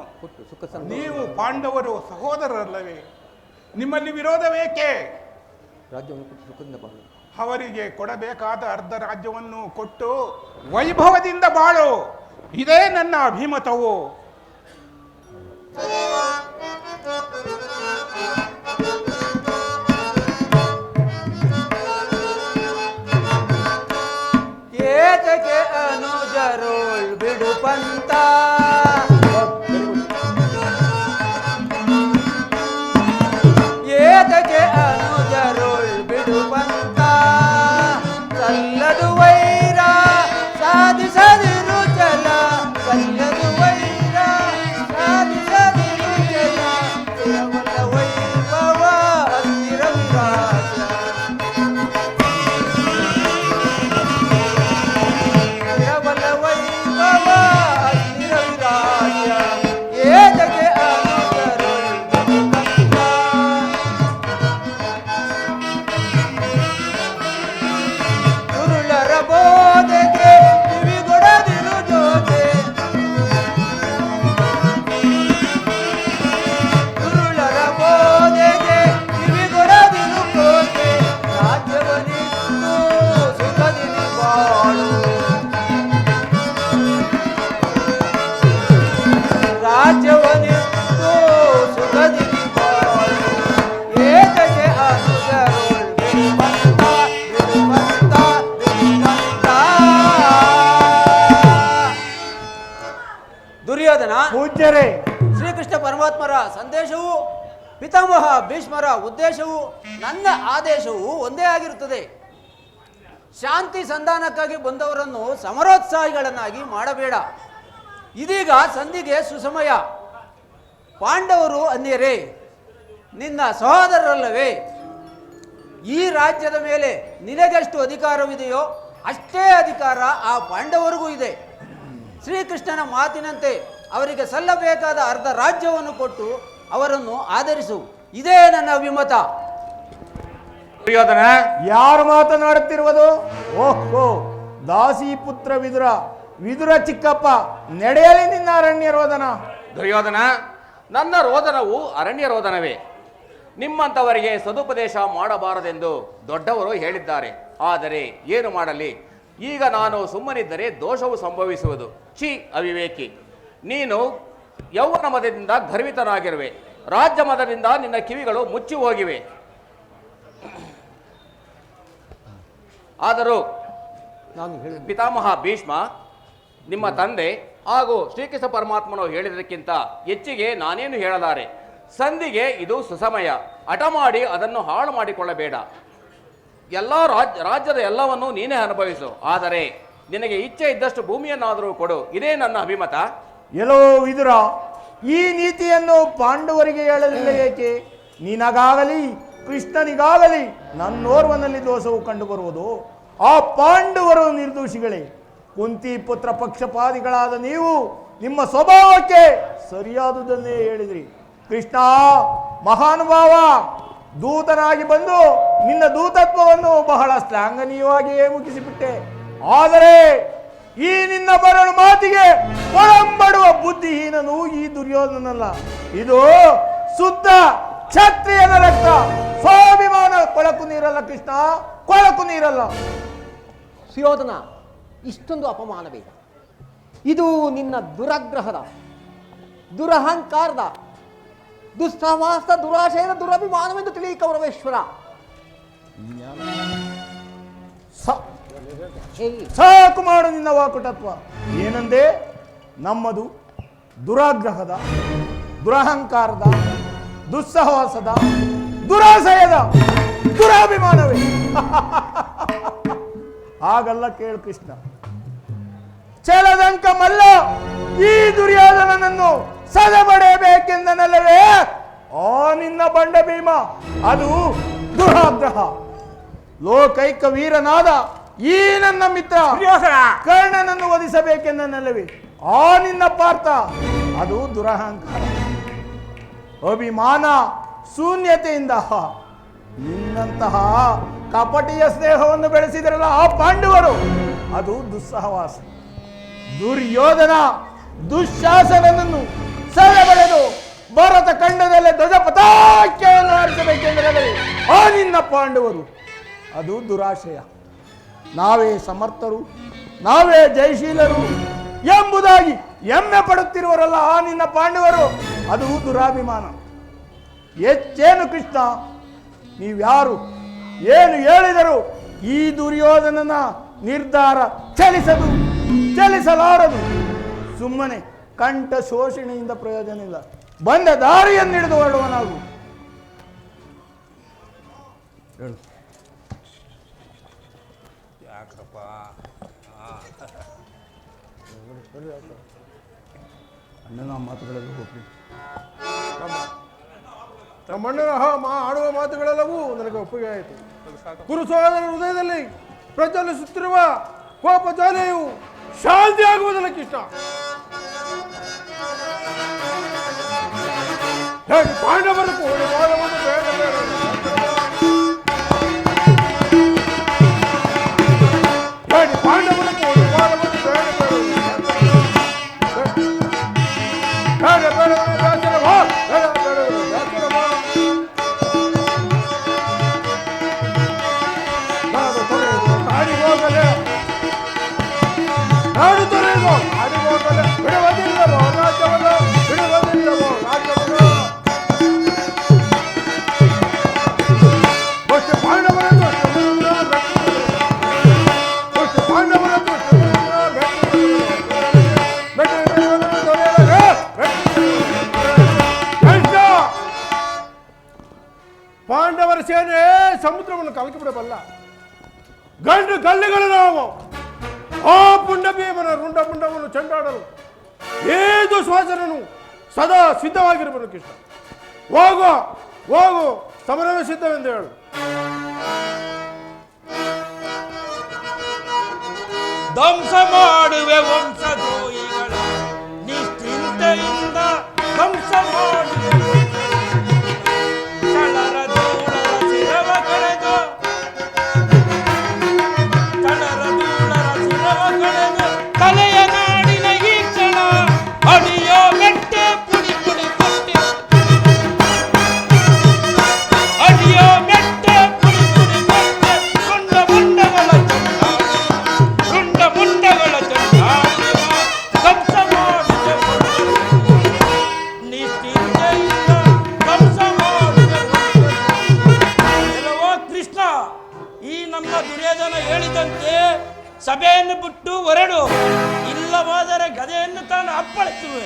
ನೀವು ಪಾಂಡವರು ಸಹೋದರರಲ್ಲವೇ? ನಿಮ್ಮಲ್ಲಿ ವಿರೋಧವೇಕೆ? ಅವರಿಗೆ ಕೊಡಬೇಕಾದ ಅರ್ಧ ರಾಜ್ಯವನ್ನು ಕೊಟ್ಟು ವೈಭವದಿಂದ ಬಾಳು, ಇದೇ ನನ್ನ ಅಭಿಮತವು. ಏತಕ್ಕೆ ಅನುಜರೋಳ್ ಬಿಡು ಪಂತ ಏತಕ್ಕೆ ಅನುಜರೋಳ್ ಬಿಡು ಪಂತ ಸಲ್ಲದು ವೈರ ಸಾಧಿಸದಿರು ಚಲ ಸಲ್ಲದು ವೈರ ಸಾಧಿಸದಿರು ಚಲ ಸ್ಥಿರವಲ್ಲ ವೈಭವ ಅಸ್ಥಿರ ವಿರಾಜ ಸ್ಥಿರವಲ್ಲ ವೈಭವ ಅಸ್ಥಿರ ವಿರಾಜ ಪಿತಾಮಹ ಭೀಷ್ಮರ ಉದ್ದೇಶವು ನನ್ನ ಆದೇಶವು ಒಂದೇ ಆಗಿರುತ್ತದೆ. ಶಾಂತಿ ಸಂಧಾನಕ್ಕಾಗಿ ಬಂದವರನ್ನು ಸಮರೋತ್ಸಾಹಿಗಳನ್ನಾಗಿ ಮಾಡಬೇಡ. ಇದೀಗ ಸಂಧಿಗೆ ಸುಸಮಯ. ಪಾಂಡವರು ಅನ್ಯರೇ, ನಿನ್ನ ಸಹೋದರರಲ್ಲವೇ? ಈ ರಾಜ್ಯದ ಮೇಲೆ ನಿನಗೆಷ್ಟು ಅಧಿಕಾರವಿದೆಯೋ ಅಷ್ಟೇ ಅಧಿಕಾರ ಆ ಪಾಂಡವರಿಗೂ ಇದೆ. ಶ್ರೀಕೃಷ್ಣನ ಮಾತಿನಂತೆ ಅವರಿಗೆ ಸಲ್ಲಬೇಕಾದ ಅರ್ಧ ರಾಜ್ಯವನ್ನು ಕೊಟ್ಟು ಅವರನ್ನು ಆಧರಿಸು. ಇದೇ ನನ್ನ ಅಭಿಮತ. ದುರ್ಯೋಧನ, ಯಾರು ಮಾತನಾಡುತ್ತಿರುವುದು? ಓಹೋ, ದಾಸಿ ಪುತ್ರ ವಿದುರ, ವಿದುರ ಚಿಕ್ಕಪ್ಪ, ನಡೆಯಲಿ ನಿನ್ನ ಅರಣ್ಯ ರೋದನ. ದುರ್ಯೋಧನ, ನನ್ನ ರೋದನವು ಅರಣ್ಯ ರೋದನವೇ. ನಿಮ್ಮಂಥವರಿಗೆ ಸದುಪದೇಶ ಮಾಡಬಾರದೆಂದು ದೊಡ್ಡವರು ಹೇಳಿದ್ದಾರೆ. ಆದರೆ ಏನು ಮಾಡಲಿ, ಈಗ ನಾನು ಸುಮ್ಮನಿದ್ದರೆ ದೋಷವು ಸಂಭವಿಸುವುದು. ಛೀ ಅವಿವೇಕಿ, ನೀನು ಯೌವನ ಮದದಿಂದ ಗರ್ವಿತನಾಗಿರುವೆ. ರಾಜ್ಯ ಮದದಿಂದ ನಿನ್ನ ಕಿವಿಗಳು ಮುಚ್ಚಿ ಹೋಗಿವೆ. ಆದರೂ ಪಿತಾಮಹ ಭೀಷ್ಮ, ನಿಮ್ಮ ತಂದೆ ಹಾಗೂ ಶ್ರೀಕೃಷ್ಣ ಪರಮಾತ್ಮನು ಹೇಳಿದಕ್ಕಿಂತ ಹೆಚ್ಚಿಗೆ ನಾನೇನು ಹೇಳಲಾರೆ. ಸಂಧಿಗೆ ಇದು ಸುಸಮಯ. ಹಠ ಮಾಡಿ ಅದನ್ನು ಹಾಳು ಮಾಡಿಕೊಳ್ಳಬೇಡ. ಎಲ್ಲ ರಾಜ್ಯದ ಎಲ್ಲವನ್ನೂ ನೀನೇ ಅನುಭವಿಸು. ಆದರೆ ನಿನಗೆ ಇಚ್ಛೆ ಇದ್ದಷ್ಟು ಭೂಮಿಯನ್ನಾದರೂ ಕೊಡು. ಇದೇ ನನ್ನ ಅಭಿಮತ. ಎಲ್ಲೋ ವಿದುರ, ಈ ನೀತಿಯನ್ನು ಪಾಂಡವರಿಗೆ ಹೇಳಲಿಲ್ಲ ಏಕೆ? ನಿನಗಾಗಲಿ ಕೃಷ್ಣನಿಗಾಗಲಿ ನನ್ನೋರ್ವನಲ್ಲಿ ದೋಷವು ಕಂಡುಬರುವುದು. ಆ ಪಾಂಡವರು ನಿರ್ದೋಷಿಗಳೇ. ಕುಂತಿ ಪುತ್ರ ಪಕ್ಷಪಾತಿಗಳಾದ ನೀವು ನಿಮ್ಮ ಸ್ವಭಾವಕ್ಕೆ ಸರಿಯಾದುದನ್ನೇ ಹೇಳಿದ್ರಿ. ಕೃಷ್ಣ ಮಹಾನುಭಾವ, ದೂತನಾಗಿ ಬಂದು ನಿನ್ನ ದೂತತ್ವವನ್ನು ಬಹಳ ಶ್ಲಾಘನೀಯವಾಗಿಯೇ ಮುಗಿಸಿಬಿಟ್ಟೆ. ಆದರೆ ಈ ನಿನ್ನ ಬರಳು ಮಾತಿಗೆ ಒಳಂಬಡುವ ಬುದ್ಧಿಹೀನನು ಈ ದುರ್ಯೋಧನಲ್ಲ. ಇದು ಶುದ್ಧ ಕ್ಷತ್ರಿಯನ ರಕ್ತ. ಸ್ವಾಭಿಮಾನ ಕೊಳಕು ನೀರಲ್ಲ ಕೃಷ್ಣ, ಕೊಳಕು ನೀರಲ್ಲ. ಸುಯೋಧನ, ಇಷ್ಟೊಂದು ಅಪಮಾನವೇ? ಇದು ನಿನ್ನ ದುರಾಗ್ರಹದ, ದುರಹಂಕಾರದ, ದುಸ್ಸಹವಾಸದ, ದುರಾಶಯದ, ದುರಭಿಮಾನವೆಂದು ತಿಳಿ ಕೌರವೇಶ್ವರ. ಸಾಕು ಮಾಡು ನಿನ್ನ ವಾಕುಟತ್ವ. ಏನಂದೆ? ನಮ್ಮದು ದುರಾಗ್ರಹದ, ದುರಹಂಕಾರದ, ದುಸ್ಸಹವಾಸದ, ದುರಾಶಯದ, ದುರಾಭಿಮಾನವೇ. ಹಾಗಲ್ಲ ಕೇಳು ಕೃಷ್ಣ. ಛಲದಂಕ ಮಲ್ಲ ಈ ದುರ್ಯೋಧನನನ್ನು ಸದಬಡೆಯಬೇಕೆಂದನಲ್ಲವೇ ಆ ನಿನ್ನ ಬಂಡ ಭೀಮ. ಅದು ದುರಾಗ್ರಹ. ಲೋಕೈಕ ವೀರನಾದ ಈ ನನ್ನ ಮಿತ್ರ ಕರ್ಣನನ್ನು ವಧಿಸಬೇಕೆಂದನಲ್ಲವೇ ಆ ನಿನ್ನ ಪಾರ್ಥ. ಅದು ದುರಹಂಕಾರ, ಅಭಿಮಾನ, ಶೂನ್ಯತೆಯಿಂದ ನಿನ್ನಂತಹ ಕಪಟಿಯ ಸ್ನೇಹವನ್ನು ಬೆಳೆಸಿದರಲ್ಲ ಆ ಪಾಂಡವರು. ಅದು ದುಸ್ಸಹವಾಸ. ದುರ್ಯೋಧನ ದುಶ್ಯಾಸನನನ್ನು ಸೆಳೆಬಡೆದು ಭಾರತ ಖಂಡದಲ್ಲೇ ಧ್ವಜ ಪತಾಕೆಯನ್ನು ಹಾರಿಸಬೇಕೆಂದರೆ ಆ ನಿನ್ನ ಪಾಂಡವರು. ಅದು ದುರಾಶಯ. ನಾವೇ ಸಮರ್ಥರು, ನಾವೇ ಜಯಶೀಲರು ಎಂಬುದಾಗಿ ಹೆಮ್ಮೆ ಪಡುತ್ತಿರುವರಲ್ಲ ಆ ನಿನ್ನ ಪಾಂಡವರು. ಅದು ದುರಾಭಿಮಾನ. ಹೆಚ್ಚೇನು ಕೃಷ್ಣ, ನೀವ್ಯಾರು? ಏನು ಹೇಳಿದರು ಈ ದುರ್ಯೋಧನನ ನಿರ್ಧಾರ ಚಲಿಸಲಾರದು. ಸುಮ್ಮನೆ ಕಂಠ ಶೋಷಣೆಯಿಂದ ಪ್ರಯೋಜನ ಇಲ್ಲ. ಬಂದ ದಾರಿಯನ್ನು ಹಿಡಿದು ಹೊರಡುವನಾಗು. ಅಣ್ಣನ ಮಾತುಗಳಲ್ಲಿ ಹೋಗ್ರಿ. ನಮ್ಮಣ್ಣನ ಆಡುವ ಮಾತುಗಳೆಲ್ಲವೂ ನನಗೆ ಒಪ್ಪಿಗೆ ಆಯಿತು. ಕುರುಸೋದರ ಹೃದಯದಲ್ಲಿ ಪ್ರಜ್ವಲಿಸುತ್ತಿರುವ ಕೋಪ ಜ್ವಾಲೆಯು ಶಾಂತಿ ಆಗುವುದಿಲ್ಲ ಕೃಷ್ಣ. ಪಾಂಡವರು ಕಲಕಿ ಬಿಡಬಲ್ಲ ಗಂಡು ಗಲ್ಲಿಗಳು ನಾವು ಆ ಪುಂಡ ಭೀಮನ ರುಂಡ ಮುಂಡವನ್ನು ಚೆಂಡಾಡಲು ಏದು ಶ್ವಾಸನನು ಸದಾ ಸಿದ್ಧವಾಗಿರಬೇಕು ಕೃಷ್ಣ. ಹೋಗು ಹೋಗು, ಸಮರವೇ ಸಿದ್ಧವೆಂದು ಹೇಳು. ಧ್ವಂಸ ಮಾಡುವೆ ವಂಶದ್ರೋಹಿಗಳ ನಿಶ್ಚಿಂತೆಯಿಂದ ಧ್ವಂಸ ಮಾಡುವೆ ಚಳರ ದೂಳರ ಶಿರವ ಕಳೆದು ಚಳರ ದೂಳರ ಶಿರವ ಕಳೆದು ತಲೆಯ ನಾಡಿನ ಈ ಕ್ಷಣ ಅಡಿಯೋ ಮೆಟ್ಟೆ ಪುಡಿ ಪುಡಿ ಕೊಟ್ಟಿ ಅಡಿಯೋ ಮೆಟ್ಟೆ ಪುಡಿ ಪುಡಿ ಕೊಟ್ಟೆ ಕೊಂಡ ಮುಂಡಗಳ ಮುಂಡಗಳ ಚಂಡಾಡಿವ ಧ್ವಂಸ ಮಾಡಿದೆ ನಿಶ್ಚಿಂತೆಯಿಂದ ಧ್ವಂಸ ಮಾಡಿದೆ. ಎಲ್ಲವೋ ಕೃಷ್ಣ, ಈ ನಮ್ಮ ದುರ್ಯೋಧನ ಹೇಳಿದಂತೆ ಸಭೆಯನ್ನು ಬಿಟ್ಟು ಹೊರಡು, ಇಲ್ಲವಾದರೆ ಗದೆಯನ್ನು ತಾನು ಅಪ್ಪಳಿಸುವೆ.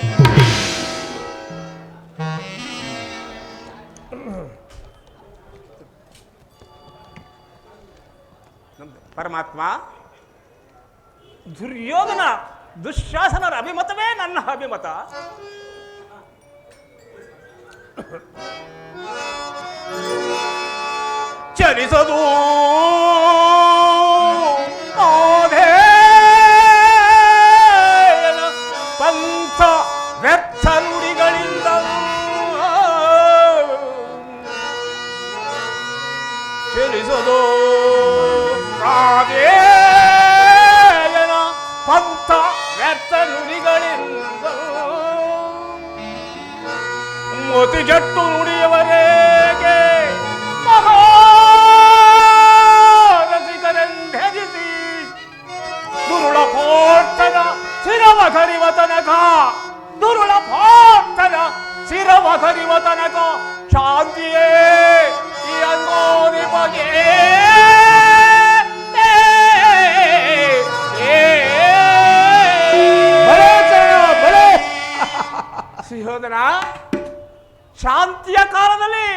ಪರಮಾತ್ಮ, ದುರ್ಯೋಧನ ದುಶ್ಯಾಸನರ ಅಭಿಮತವೇ ನನ್ನ ಅಭಿಮತ. ಚಲಿಸದು ಪಂಥ ವ್ಯರ್ಥ ನುಡಿಗಳಿಂದ ಚಲಿಸದು ಪಂಥ ವ್ಯರ್ಥ ನುಡಿಗಳಿಂದ ಮೋತಿ ಜಟ್ಟು ನುಡಿಯವರೆಗೆ ಮಹಾರಸಿಕರೆಂದೆನಿಸಿ ದುರುಳ ಪೋರ್ತನ ಶಿರವ ಕರಿವ ತನಕ ದುರುಳ ಪೋರ್ತನ ಶಿರವ ಕರಿವ ತನಕ ಶಾಂತಿಯೇ ಈ ಅನ್ನೋದಿ ಬಗೆ ಸುಯೋಧನ, ಶಾಂತಿಯ ಕಾಲದಲ್ಲಿ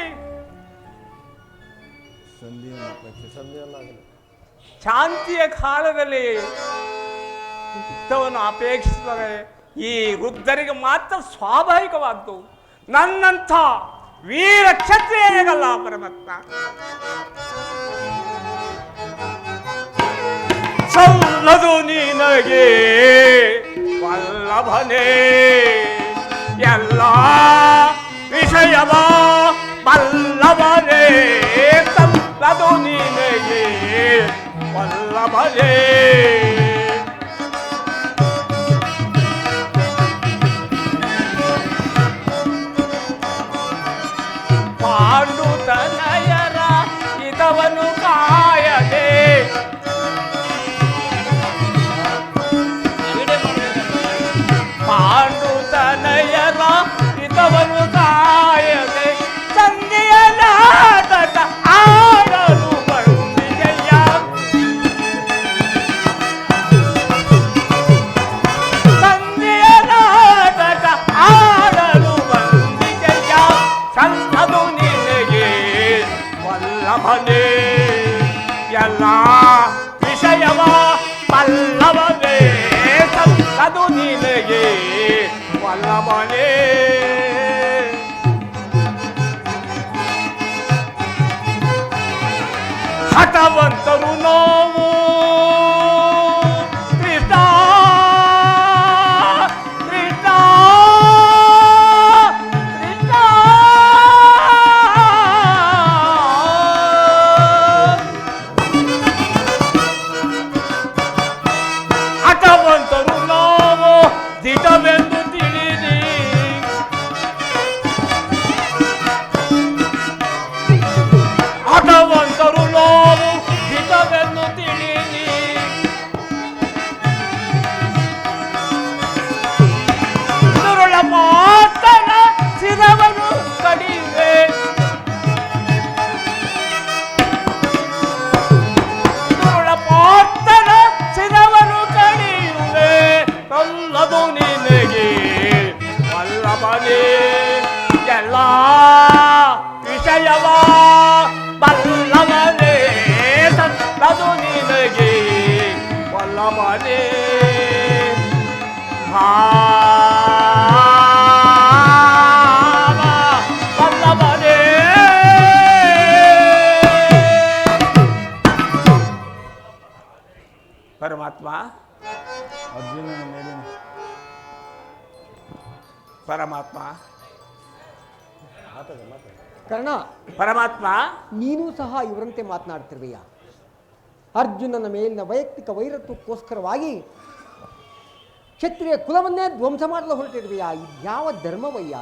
ಶಾಂತಿಯ ಕಾಲದಲ್ಲಿ ಯುದ್ಧವನ್ನು ಅಪೇಕ್ಷಿಸಿದರೆ ಈ ವೃದ್ಧರಿಗೆ ಮಾತ್ರ ಸ್ವಾಭಾವಿಕವಾದ್ದು. ನನ್ನಂಥ ವೀರ ಕ್ಷತ್ರಿಯರಿಗಲ್ಲ ಪರಮಾತ್ಮ. ಸಲ್ಲದು ನಿನಗೆ ವಲ್ಲಭನೇ ಎಲ್ಲ ವಿಷಯವ ಬಲ್ಲವನೇ, ಸಲ್ಲದು ನಿನಗೆ ವಲ್ಲಭನೇ. ಪಾಂಡುತನಯರ ಇದವನು ಕಾಯದೆ ಪಾಂಡುತನಯರ ಇದವನು ಕಾಯದೆ ಸಂಧಿಯ ನಾಟಕ ಆಡಲು ಬಂದಿದೆಯ. ಸಂಧಿಯ ನಾಟಕ ಆಡಲು ಬಂದಿದೆಯ. ಸಲ್ಲದು ನಿನಗೆ ವಲ್ಲಭನೇ ಎಲ್ಲ ವಿಷಯವ ಬಲ್ಲವನೇ, ಸಲ್ಲದು ನಿನಗೆ ವಲ್ಲಭನೇ. ಹಠವಂತರು ನಾವು ಕೃಷ್ಣ ಕೃಷ್ಣ ಕೃಷ್ಣ ಹಠವಂತರು ನಾವು ದಿಟವೆಂದು ತಿಳಿದಿ ಹಠವಂತರು ನಾವು ದಿಟವೆಂದು ತಿಳಿದಿ ಪರಮಾತ್ಮ ಅರ್ಜುನನ ಮೇಲಿನ ಪರಮಾತ್ಮ ಕರ್ಣ, ಪರಮಾತ್ಮ ನೀನೂ ಸಹ ಇವರಂತೆ ಮಾತನಾಡ್ತಿರ್ವಯ್ಯ. ಅರ್ಜುನನ ಮೇಲಿನ ವೈಯಕ್ತಿಕ ವೈರತ್ವಕ್ಕೋಸ್ಕರವಾಗಿ ಕ್ಷತ್ರಿಯ ಕುಲವನ್ನೇ ಧ್ವಂಸ ಮಾಡಲು ಹೊರಟಿರುವೆಯಾ? ಇದ್ಯಾವ ಧರ್ಮವಯ್ಯ?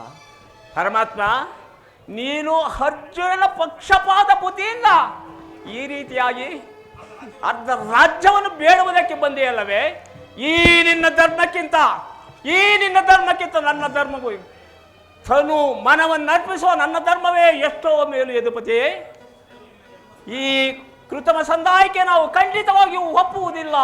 ಪರಮಾತ್ಮ, ನೀನು ಅರ್ಜುನನ ಪಕ್ಷಪಾತ ಬುದ್ಧಿಯಿಂದ ಈ ರೀತಿಯಾಗಿ ಅರ್ಧ ರಾಜ್ಯವನ್ನು ಬೇಡುವುದಕ್ಕೆ ಬಂದೆಯಲ್ಲವೇ? ಈ ನಿನ್ನ ಧರ್ಮಕ್ಕಿಂತ ನನ್ನ ಧರ್ಮವು ತನು ಮನವನ್ನು ಅರ್ಪಿಸುವ ನನ್ನ ಧರ್ಮವೇ ಎಷ್ಟೋ ಮೇಲು ಯದುಪತಿ. ಈ ಕೃತಮ ಸಂದಾಯಕ್ಕೆ ನಾವು ಖಂಡಿತವಾಗಿಯೂ ಒಪ್ಪುವುದಿಲ್ಲ.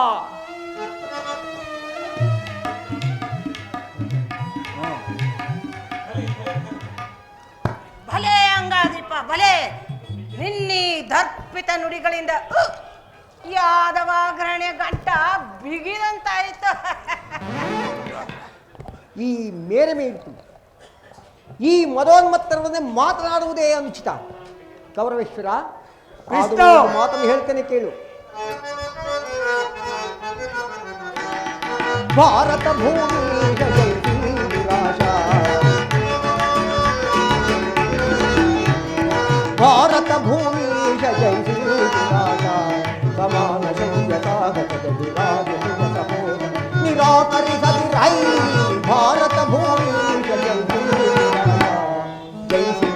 ಭಲೆ ಅಂಗಾದೀಪ ಭಲೆ. ನಿನ್ನಿ ದರ್ಪಿತ ನುಡಿಗಳಿಂದ ಯಾದವಾಗ್ರಹಣೆ ಗಂಟ ಬಿಗಿದಂತಾಯಿತು. ಈ ಮೇರೆ ಮೇಲಿತು ಈ ಮದೋನ್ಮತ್ತರವನ್ನೇ ಮಾತನಾಡುವುದೇ ಅನುಚಿತ. ಕೌರವೇಶ್ವರ, ಆದರೂ ಒಂದು ಮಾತನ್ನು ಹೇಳ್ತೇನೆ ಕೇಳು. ಭಾರತ ಭೂಮಿ ಭಾರತ ಭೂಮಿ ಜೈಸಿ ಸಮಾನ ನಿರಾಕರಿಸದಿ ರೈ. ಭಾರತ ಭೂಮಿ ಜೈಸಿ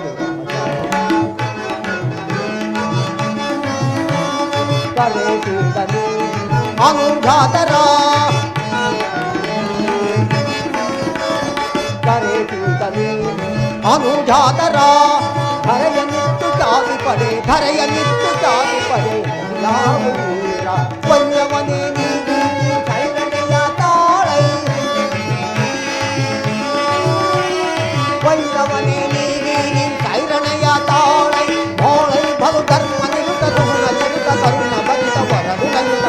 ಕರೆಸಿದನಿ ಅನುಘಾತರ ಕರೆಸಿದನಿ ಅನುಜಾತರ. ಧರೆಯ ನಿತ್ತು ಚಾಗಿ ಪಡೆ ಧರೆಯ ನಿತ್ತು ಚಾಗಿ ಪಡೆ ಯಾವ ವೀರ ವನ್ಯವನೇ ನೀಗಿ ಕೈರಣೆಯ ತಾಳೈ. ವೈರವನೇ ನೀಗಿ ಕೈರಣೆಯ ತಾಳೈ. ಮೋಳೈ ಬಲು ಧರ್ಮ ನಿರುತ ಋಣ ಚರಿತ ಕರುಣ ಬರಿತ ವರದು ಗಂಧ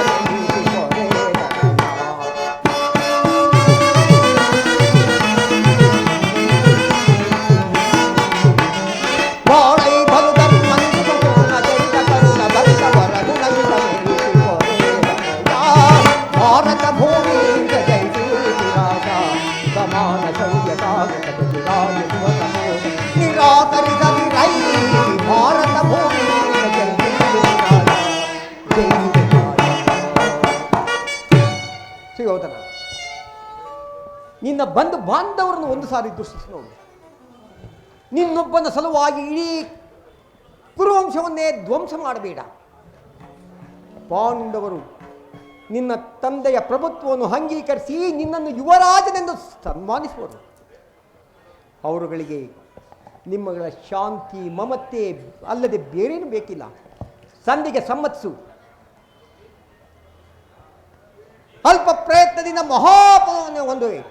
ನಿನ್ನ ಬಂಧು ಬಾಂಧವರನ್ನು ಒಂದು ಸಾರಿ ದೃಷ್ಟಿಸಿ ನೋಡು. ನಿನ್ನೊಬ್ಬನ ಸಲುವಾಗಿ ಇಡೀ ಕುರುವಂಶವನ್ನೇ ಧ್ವಂಸ ಮಾಡಬೇಡ. ಪಾಂಡವರು ನಿನ್ನ ತಂದೆಯ ಪ್ರಭುತ್ವವನ್ನು ಅಂಗೀಕರಿಸಿ ನಿನ್ನನ್ನು ಯುವರಾಜನೆಂದು ಸನ್ಮಾನಿಸುವರು. ಅವರುಗಳಿಗೆ ನಿಮ್ಮಗಳ ಶಾಂತಿ ಮಮತೆ ಅಲ್ಲದೆ ಬೇರೇನು ಬೇಕಿಲ್ಲ. ಸಂಧಿಗೆ ಸಮ್ಮತಿಸು. ಅಲ್ಪ ಪ್ರಯತ್ನದಿಂದ ಮಹಾಪದವನ್ನು ಹೊಂದುವೆ.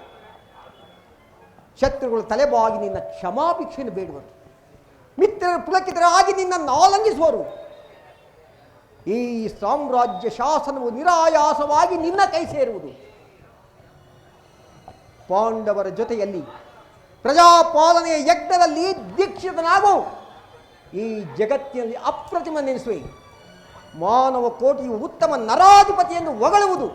ಶತ್ರುಗಳು ತಲೆಬಾಗಿ ನಿನ್ನ ಕ್ಷಮಾಭಿಕ್ಷೆಯನ್ನು ಬೇಡುವರು. ಮಿತ್ರರು ಪುಲಕಿತರಾಗಿ ನಿನ್ನನ್ನು ಆಲಂಘಿಸುವರು. ಈ ಸಾಮ್ರಾಜ್ಯ ಶಾಸನವು ನಿರಾಯಾಸವಾಗಿ ನಿನ್ನ ಕೈ ಸೇರುವುದು. ಪಾಂಡವರ ಜೊತೆಯಲ್ಲಿ ಪ್ರಜಾಪಾಲನೆಯ ಯಜ್ಞದಲ್ಲಿ ದೀಕ್ಷಿತನಾಗು. ಈ ಜಗತ್ತಿನಲ್ಲಿ ಅಪ್ರತಿಮ ನೆನೆಸುವೆ. ಮಾನವ ಕೋಟಿಯು ಉತ್ತಮ ನರಾಧಿಪತಿಯನ್ನು ಹೊಗಳುವುದು.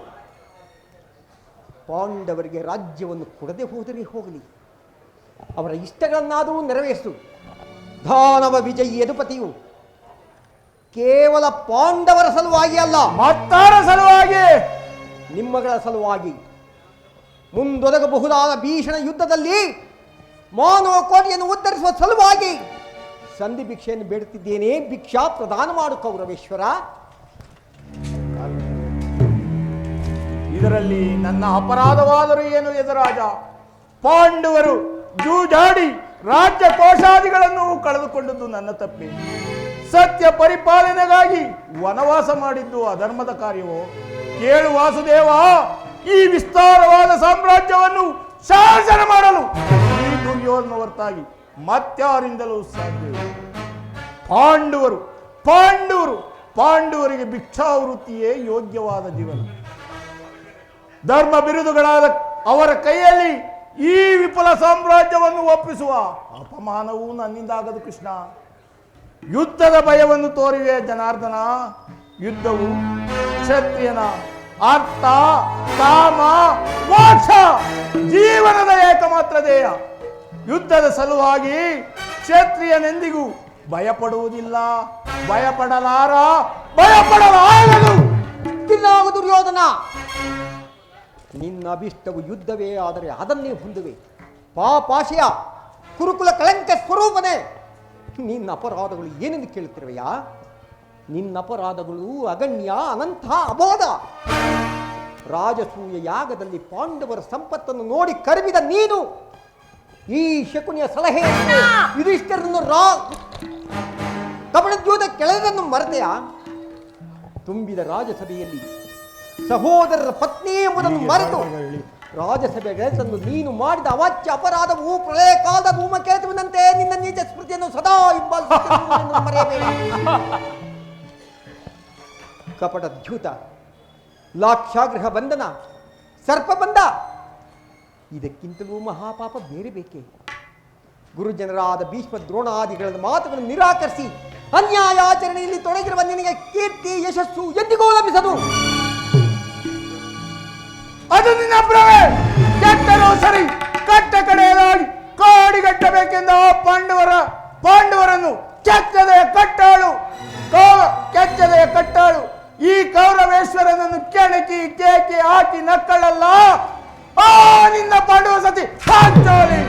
ಪಾಂಡವರಿಗೆ ರಾಜ್ಯವನ್ನು ಕೊಡದೆ ಹೋದರೆ ಹೋಗಲಿ, ಅವರ ಇಷ್ಟಗಳನ್ನಾದರೂ ನೆರವೇರಿಸು. ದಾನವ ವಿಜಯಿ ಯದುಪತಿಯು ಕೇವಲ ಪಾಂಡವರ ಸಲುವಾಗಿ ಅಲ್ಲ, ಮತ್ತಾರ ಸಲುವಾಗಿ, ನಿಮ್ಮಗಳ ಸಲುವಾಗಿ ಮುಂದೊದಗಬಹುದಾದ ಭೀಷಣ ಯುದ್ಧದಲ್ಲಿ ಮಾನವ ಕೋಟೆಯನ್ನು ಉದ್ಧರಿಸುವ ಸಲುವಾಗಿ ಸಂಧಿ ಭಿಕ್ಷೆಯನ್ನು ಬೇಡುತ್ತಿದ್ದೇನೆ. ಭಿಕ್ಷಾ ಪ್ರದಾನ ಮಾಡು ಕೌರವೇಶ್ವರ. ಇದರಲ್ಲಿ ನನ್ನ ಅಪರಾಧವಾದರೂ ಏನು ಯಜರಾಜ? ಪಾಂಡವರು ಜೂಜಾಡಿ ರಾಜ್ಯ ಕೋಶಾದಿಗಳನ್ನು ಕಳೆದುಕೊಂಡದ್ದು ನನ್ನ ತಪ್ಪೆ. ಸತ್ಯ ಪರಿಪಾಲನೆಗಾಗಿ ವನವಾಸ ಮಾಡಿದ್ದು ಅಧರ್ಮದ ಕಾರ್ಯವೋ? ಕೇಳು ವಾಸುದೇವ, ಈ ವಿಸ್ತಾರವಾದ ಸಾಮ್ರಾಜ್ಯವನ್ನು ಶಾಸನ ಮಾಡಲು ಈ ದುರ್ಯೋಧನ ಹೊರತಾಗಿ ಮತ್ಯಾರಿಂದಲೂ ಸಾಧ್ಯವಿಲ್ಲ. ಪಾಂಡವರಿಗೆ ಭಿಕ್ಷಾವೃತ್ತಿಯೇ ಯೋಗ್ಯವಾದ ಜೀವನ. ಧರ್ಮ ಬಿರುದುಗಳಾದ ಅವರ ಕೈಯಲ್ಲಿ ಈ ವಿಫಲ ಸಾಮ್ರಾಜ್ಯವನ್ನು ಒಪ್ಪಿಸುವ ಅಪಮಾನವೂ ನನ್ನಿಂದಾಗದು ಕೃಷ್ಣ. ಯುದ್ಧದ ಭಯವನ್ನು ತೋರಿವೆ ಜನಾರ್ದನ. ಯುದ್ಧವು ಕ್ಷತ್ರಿಯನ ಅರ್ಥ ಕಾಮ ಮೋಕ್ಷ ಜೀವನದ ಏಕಮಾತ್ರ ಧ್ಯೇಯ. ಯುದ್ಧದ ಸಲುವಾಗಿ ಕ್ಷತ್ರಿಯನೆಂದಿಗೂ ಭಯಪಡುವುದಿಲ್ಲ, ಭಯಪಡಲಾರ, ಭಯಪಡಲಾಗದು. ತಿನ್ನಾಗ ದುರ್ಯೋಧನ, ನಿನ್ನ ಅಭಿಷ್ಟವು ಯುದ್ಧವೇ ಆದರೆ ಅದನ್ನೇ ಹೊಂದುವೆ. ಪಾಪಾಶಯ ಕುರುಕುಲ ಕಳಂಕ ಸ್ವರೂಪನೇ, ನಿನ್ನ ಅಪರಾಧಗಳು ಏನೆಂದು ಕೇಳುತ್ತಿರುವೆಯಾ? ನಿನ್ನ ಅಪರಾಧಗಳು ಅಗಣ್ಯ, ಅನಂತ, ಅಬೋಧ. ರಾಜಸೂಯ ಯಾಗದಲ್ಲಿ ಪಾಂಡವರ ಸಂಪತ್ತನ್ನು ನೋಡಿ ಕರಗಿದ ನೀನು ಈ ಶಕುನಿಯ ಸಲಹೆ ಯುಧಿಷ್ಠಿರನ್ನು ಕಮಲದ್ಯೋತ ಕೆಳಗನ್ನು ಮರೆತೆಯ? ತುಂಬಿದ ರಾಜಸಭೆಯಲ್ಲಿ ಸಹೋದರರ ಪತ್ನಿ ಎಂಬುದನ್ನು ಮರೆತು ರಾಜಸಭೆಗಳನ್ನು ನೀನು ಮಾಡಿದ ಅವಾಚ್ಯ ಅಪರಾಧವು ಪ್ರಳಯ ಕಾಲದ ಧೂಮಕೇತುವಿನಂತೆ ನಿನ್ನ ನಿಜ ಸ್ಮೃತಿಯನ್ನು ಸದಾ ಹಿಂಬಾಲಿಸುತ್ತಿರುವುದನ್ನು ಮರೆಯಬೇಡ. ಕಪಟ ದ್ಯೂತ, ಲಾಕ್ಷಾಗ್ರಹ ಬಂಧನ, ಸರ್ಪಬಂಧ, ಇದಕ್ಕಿಂತಲೂ ಮಹಾಪಾಪ ಬೇರೆ ಬೇಕೆ? ಗುರುಜನರಾದ ಭೀಷ್ಮ ದ್ರೋಣಾದಿಗಳ ಮಾತುಗಳನ್ನು ನಿರಾಕರಿಸಿ ಅನ್ಯಾಯಾಚರಣೆಯಲ್ಲಿ ತೊಡಗಿರುವ ನಿನಗೆ ಕೀರ್ತಿ ಯಶಸ್ಸು ಎಂದಿಗೂ ಲಭಿಸದು. ಅದು ನಿನ್ನ ಭ್ರಮೆ. ಕೆಟ್ಟರೂ ಸರಿ, ಕಟ್ಟ ಕಡೆಯದಾಗಿ ಕಾಡಿಗಟ್ಟಬೇಕೆಂದ ಪಾಂಡವರನ್ನು ಕೆಚ್ಚದೆಯ ಕಟ್ಟಾಳು ಈ ಕೌರವೇಶ್ವರನನ್ನು ಕೆಣಕಿ ಕೇಕಿ ಹಾಕಿ ನಕ್ಕಳಲ್ಲ. ಆ ನಿನ್ನ ಪಾಂಡವ ಸತಿ ಹಾಚಾಳಿ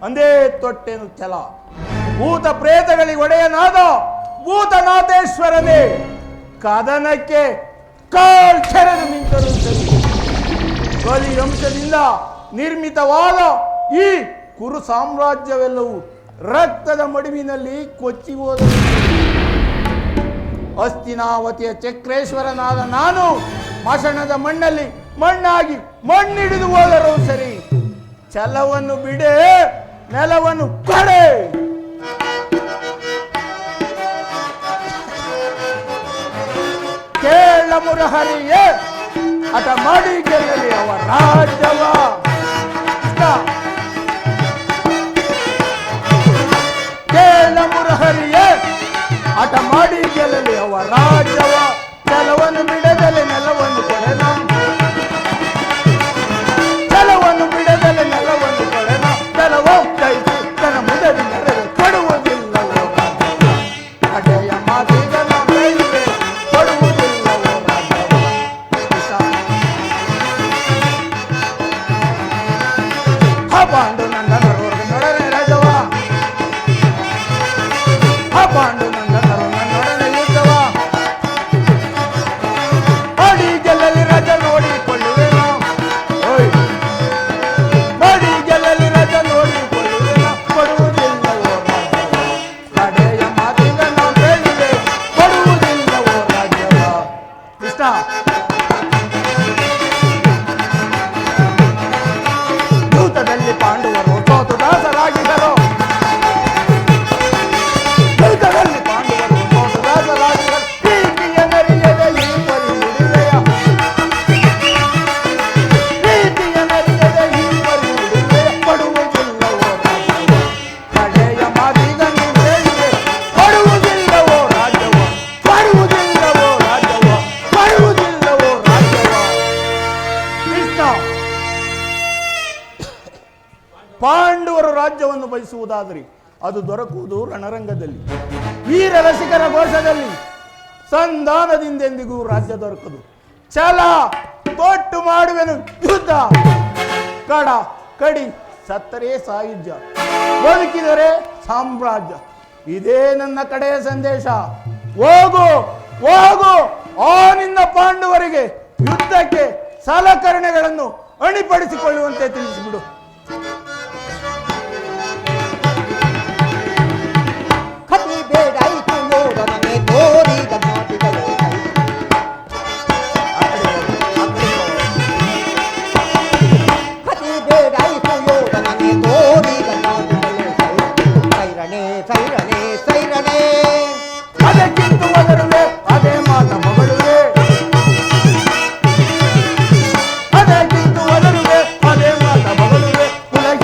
ಅಂದೇ ತೊಟ್ಟೆನು ಛಲ. ಭೂತ ಪ್ರೇತಗಳಿಗೆ ಒಡೆಯನಾದ ಭೂತನಾಥೇಶ್ವರನೇ ಕದನಕ್ಕೆ ಕಾಲ್ಛೆರೆದು ನಿಂತರು ಸರಿ. ಬಲಿವಂಶದಿಂದ ನಿರ್ಮಿತವಾದ ಈ ಕುರು ಸಾಮ್ರಾಜ್ಯವೆಲ್ಲವೂ ರಕ್ತದ ಮಡುವಿನಲ್ಲಿ ಕೊಚ್ಚಿ ಹೋದರು. ಹಸ್ತಿನಾವತಿಯ ಚಕ್ರೇಶ್ವರನಾದ ನಾನು ಮಶಣದ ಮಣ್ಣಲ್ಲಿ ಮಣ್ಣಾಗಿ ಮಣ್ಣಿಡಿದು ಹೋದರೂ ಸರಿ. ಛಲವನ್ನು ಬಿಡೆ, ನೆಲವನ್ನು ಕೊಡೆ. ಕೇಳ ಮುರಹರಿಯೇ ಹಠ ಮಾಡಿ ಗೆಲ್ಲಲಿ ಅವ ರಾಜ್ಯವ. ಕೇಳ ಮುರಹರಿಯೇ ಹಠ ಮಾಡಿ ಗೆಲ್ಲಲಿ ಅವ ರಾಜ್ಯವ. ಛಲವನ್ನು ಬಿಡದಲೆ ನೆಲವನ್ನು ಕೊಡೆನ, ಛಲವನ್ನು ಬಿಡದಲೆ ನೆಲವನ್ನು ಕೊಡೆನ. ಛಲವ ಜಯಿಸಿ ತನ್ನ ಮುದರಿ ನೆರವು ಕೊಡುವುದಿಲ್ಲವೋ ಅಡೆಯ ಮಾತಿಗ ನೈವೆ ಕೊಡುವುದಿಲ್ಲವೋ ರಾಜ್ಯವ. ಪಾಂಡು ನಂದನರು ನೊಡನೆ ರಾಜವ, ಪಾಂಡು ನಂದನರು ನನ್ನೊಡನೆ ಯುದ್ಧವ. ಅಡಿ ಗೆಲ್ಲಲಿ ರಾಜ ನೋಡಿಕೊಳ್ಳುವೆನ, ಅಡಿ ಗೆಲ್ಲಲಿ ರಾಜ ನೋಡಿಕೊಳ್ಳುವೆನ. ಕೊಡುವುದಿಲ್ಲವೋ ರಾಜ್ಯವ, ಕಡೆಯ ಮಾತಿಗ ನಾವು ಹೇಳಿದೆ ಕೊಡುವುದಿಲ್ಲವೋ ರಾಜ್ಯವ. ಕೃಷ್ಣ, ಯೂತದಲ್ಲಿ ಪಾಂಡವರು ಸೋತು ದಾಸರಾಗಿದ್ದರು. ಯೂತದಲ್ಲಿ ಪಾಂಡವರು ಸೋತು ದಾಸರಾಗಿದ್ದರು. ಪ್ರೀತಿಯ ನರಿಯದೆ ಈ ಪರಿ ಉಳಿದೆಯ, ಪ್ರೀತಿಯ ನರಿಯದೆ ಈ ಪರಿ ಉಳಿದೆಯ. ಕೊಡುವುದಿಲ್ಲವೋ ರಾಜ್ಯವ, ಕಡೆಯ ಮಾತಿಗ ನೀವು ಹೇಳಿದೆ ಕೊಡುವುದಿಲ್ಲವೋ ರಾಜ್ಯವ, ಕೊಡುವುದಿಲ್ಲವೋ ರಾಜ್ಯವ, ಕೊಡುವುದಿಲ್ಲವೋ ರಾಜ್ಯವ. ಕೃಷ್ಣ, ಪಾಂಡವರು ರಾಜ್ಯವನ್ನು ಬಯಸುವುದಾದರೆ ಅದು ದೊರಕುವುದು ರಣರಂಗದಲ್ಲಿ, ವೀರ ರಸಿಕರ ಘೋಷದಲ್ಲಿ. ಸಂಧಾನದಿಂದೆಂದಿಗೂ ರಾಜ್ಯ ದೊರಕದು. ಛಲ ತೊಟ್ಟು ಮಾಡುವೆನು ಯುದ್ಧ, ಕಡ ಕಡಿ ಸತ್ತರೆ ಸಾಯುಜ್ಯ, ಬದುಕಿದರೆ ಸಾಮ್ರಾಜ್ಯ. ಇದೇ ನನ್ನ ಕಡೆಯ ಸಂದೇಶ. ಹೋಗು ಹೋಗು, ಆ ನಿನ್ನ ಪಾಂಡವರಿಗೆ ಯುದ್ಧಕ್ಕೆ ಸಲಕರಣೆಗಳನ್ನು ಅಣಿಪಡಿಸಿಕೊಳ್ಳುವಂತೆ ತಿಳಿಸಿಬಿಡು. ಕತಿ ಬೇಡಾಯಿತು ಯೋಧನನೆ ತೋರಿದ ಮಾತುಗಳು. ಕತಿ ಬೇಡಾಯಿತು ಯೋಧನನೆ ತೋರಿದ ಮಾತುಗಳು. ಸೈರಣೆ ಸೈರಣೆ ಸೈರಣೆ, ಅದಕ್ಕಿಂತ ಮೊದಲುವೆ ಅದೇ ಮಾತ ಮಗಳುವೆ, ಅದಕ್ಕಿಂತ ಮೊದಲುವೆ ಅದೇ ಮಾತ ಮಗಳುವೆ. ಕುಲಗೆ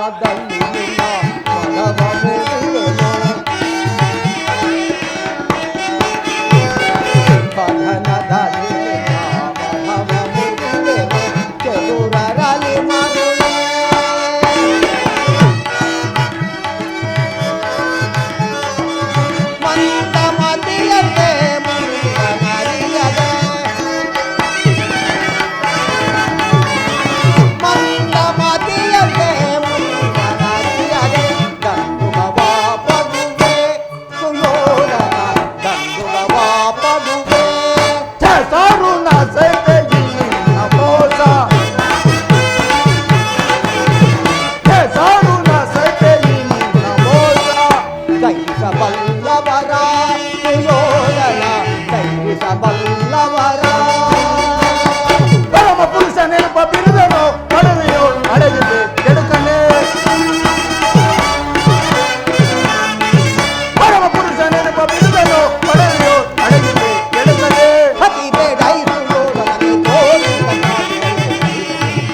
ಕದನದಲ್ಲಿ ನಿನ್ನ ಮನವ ಮುರಿವೆನು. ಕದನದಲ್ಲಿ ನಿನ್ನ ಮನವ ಮುರಿವೆನು. ಚದುರರಲ್ಲಿ ಮರುಳೆ ಮಂದಮತಿಯಂತೆ ಮುರುಗನರಿಯದೆ ಮಂದಮತಿಯಂತೆ ಮುರುಗನರಿಯದೆ ಗಂಡುಗವ ಪಡುವೆ ಸುಯೋಧನ ಗಂಡುಗವ ಪಡುವೆ ತರುಣ ಸೆಟೆಗಿ ಮೋಸ ತರುಣ ಸೆಟೆಗಿ ಮೋಸ ಕೈಸಬಲ್ಲವರ ಸುಯೋಧನ ಕೈಸಬಲ್ಲವರ ಪರಮ ಪುರುಷ ನೆನಪ ಬಿರುದನು ಪದವಿಯು ಅಡಗಿದೆ ಕೆಡುಕನೆ ಪರಮ ಪುರುಷ ನೆನಪ ಬಿರುದನು ಪದವಿಯು ಅಡಗಿದೆ ಕೆಡುಕನೆ ಅತಿ ಬೇಡ ಸುಯೋಧನಗೆ ತೋರಿದ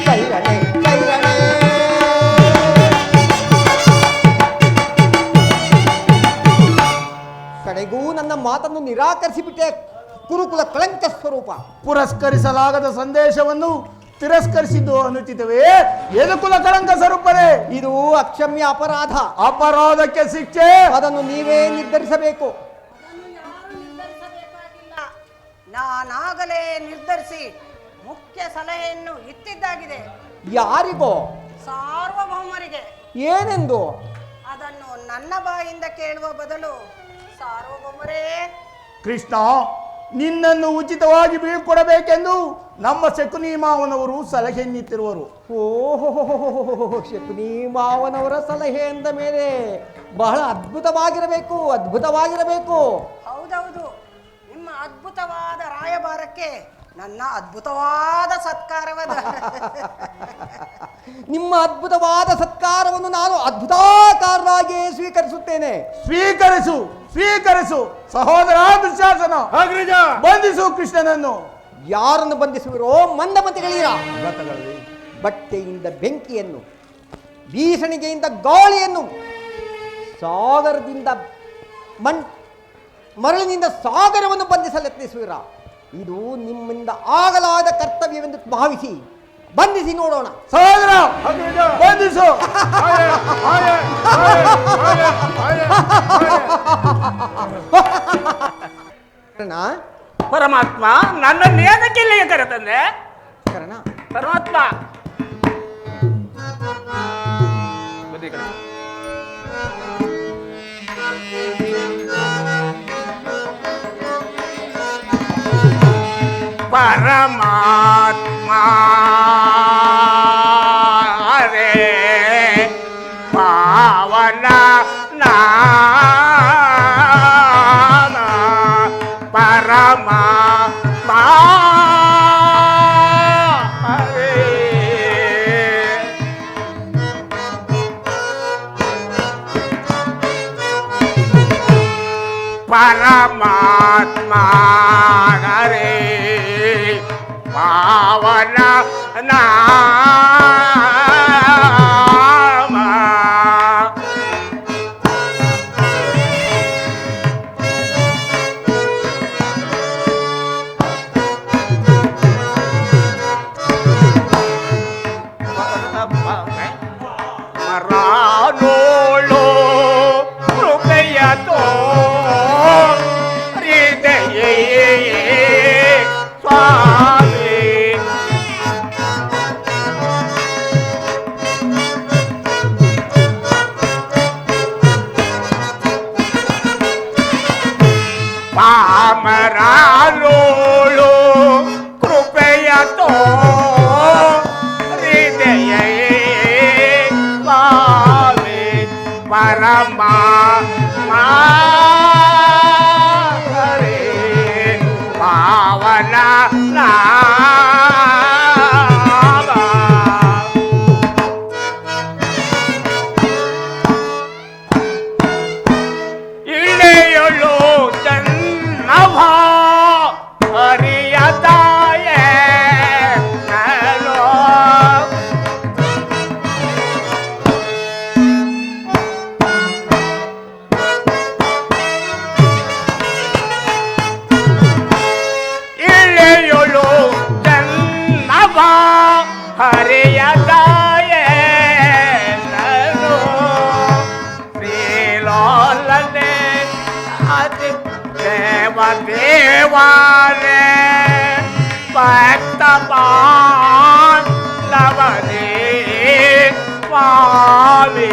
ಕೈರಣೆ ಕೈರಣೆ ಕಡೆಗೂ ನನ್ನ ಮಾತನ್ನು ನಿರಾಕರಿಸಿಬಿಟ್ಟೆ ಕುರುಕುಲ ಕಳಂಕ ಸ್ವರೂಪ. ಪುರಸ್ಕರಿಸಲಾಗದ ಸಂದೇಶವನ್ನು ತಿರಸ್ಕರಿಸಿದ್ದು ಅನುಚಿತವೇ? ಎದುಕುಲ ಕಳಂಕ ಸ್ವರೂಪರೇ, ಇದು ಅಕ್ಷಮ್ಯ ಅಪರಾಧ. ಅಪರಾಧಕ್ಕೆ ಶಿಕ್ಷೆ ಅದನ್ನು ನೀವೇ ನಿರ್ಧರಿಸಬೇಕು. ನಾನಾಗಲೇ ನಿರ್ಧರಿಸಿ ಮುಖ್ಯ ಸಲಹೆಯನ್ನು ಇತ್ತಿದ್ದಾಗಿದೆ. ಯಾರಿಗೋ? ಸಾರ್ವಭೌಮರಿಗೆ. ಏನೆಂದು? ಅದನ್ನು ನನ್ನ ಬಾಯಿಂದ ಕೇಳುವ ಬದಲು ಸಾರ್ವಭೌಮರೇ. ಕೃಷ್ಣ, ನಿನ್ನನ್ನು ಉಚಿತವಾಗಿ ಬೀಳ್ಕೊಡಬೇಕೆಂದು ನಮ್ಮ ಶಕುನಿ ಮಾವನವರು ಸಲಹೆಯನ್ನಿತ್ತಿರುವರು. ಓಹೋ, ಶಕುನಿ ಮಾವನವರ ಸಲಹೆ ಎಂದ ಮೇಲೆ ಬಹಳ ಅದ್ಭುತವಾಗಿರಬೇಕು, ಅದ್ಭುತವಾಗಿರಬೇಕು. ಹೌದೌದು, ನಿಮ್ಮ ಅದ್ಭುತವಾದ ರಾಯಭಾರಕ್ಕೆ ನನ್ನ ಅದ್ಭುತವಾದ ಸತ್ಕಾರವಾದ ನಿಮ್ಮ ಅದ್ಭುತವಾದ ಸತ್ಕಾರವನ್ನು ನಾನು ಅದ್ಭುತಾಕಾರವಾಗಿ ಸ್ವೀಕರಿಸುತ್ತೇನೆ. ಸ್ವೀಕರಿಸು, ಸ್ವೀಕರಿಸು ಸಹೋದರ ದುಶ್ಯಾಸನ. ಅಗ್ರಜ, ಬಂಧಿಸು ಕೃಷ್ಣನನ್ನು. ಯಾರನ್ನು ಬಂಧಿಸುವಿರೋ? ಮಂದಮತಿಗಳೀರ. ಬಟ್ಟೆಯಿಂದ ಬೆಂಕಿಯನ್ನು, ಬೀಸಣಿಗೆಯಿಂದ ಗಾಳಿಯನ್ನು, ಸಾಗರದಿಂದ ಮರಳಿನಿಂದ ಸಾಗರವನ್ನು ಬಂಧಿಸಲು ಯತ್ನಿಸುವಿರ? ಇದು ನಿಮ್ಮಿಂದ ಆಗಲಾದ ಕರ್ತವ್ಯವೆಂದು ಭಾವಿಸಿ ಬಂಧಿಸಿ ನೋಡೋಣ. ಸಹೋದರ ಅಗ್ರಜ, ಬಂಧಿಸು. ಆಯೆ, ಆಯೆ, ಆಯೆ, ಆಯೆ, ಆಯೆ, ಕರ್ಣ, ಪರಮಾತ್ಮ ನನ್ನನ್ನು ಏನಕ್ಕೆ ಇಲ್ಲಿಗೆ ಕರೆತಂದೆ? ಕರ್ಣ, ಪರಮಾತ್ಮ ಬನ್ನಿ ಕಣೆ. ಪರಮಾತ್ಮ ರೇ ಪಾವನ ನಾಮ ಪರಮಾತ್ಮ ರೇ ಪರಮಾತ್ಮ ರೇ ಪಾವನ ನಾಮ ಮರಾನೋಳು ಕೃಪೆಯ ಹೃದಯ ಸ್ವಾಮಿ ಪಾಮರಾನೋಳು ಕೃಪೆಯ ಹೃದಯ ಸ್ವಾಮಿ ಪರಮ ಪಾವನ ನಾಮ ಇಳೆಯಳು ಜನ್ಮವ ಹರಿಯದಾಯೆ ವಾಲೆ ಭಕ್ತ ಬಾಂಧವನೇ ಸ್ವಾಮಿ.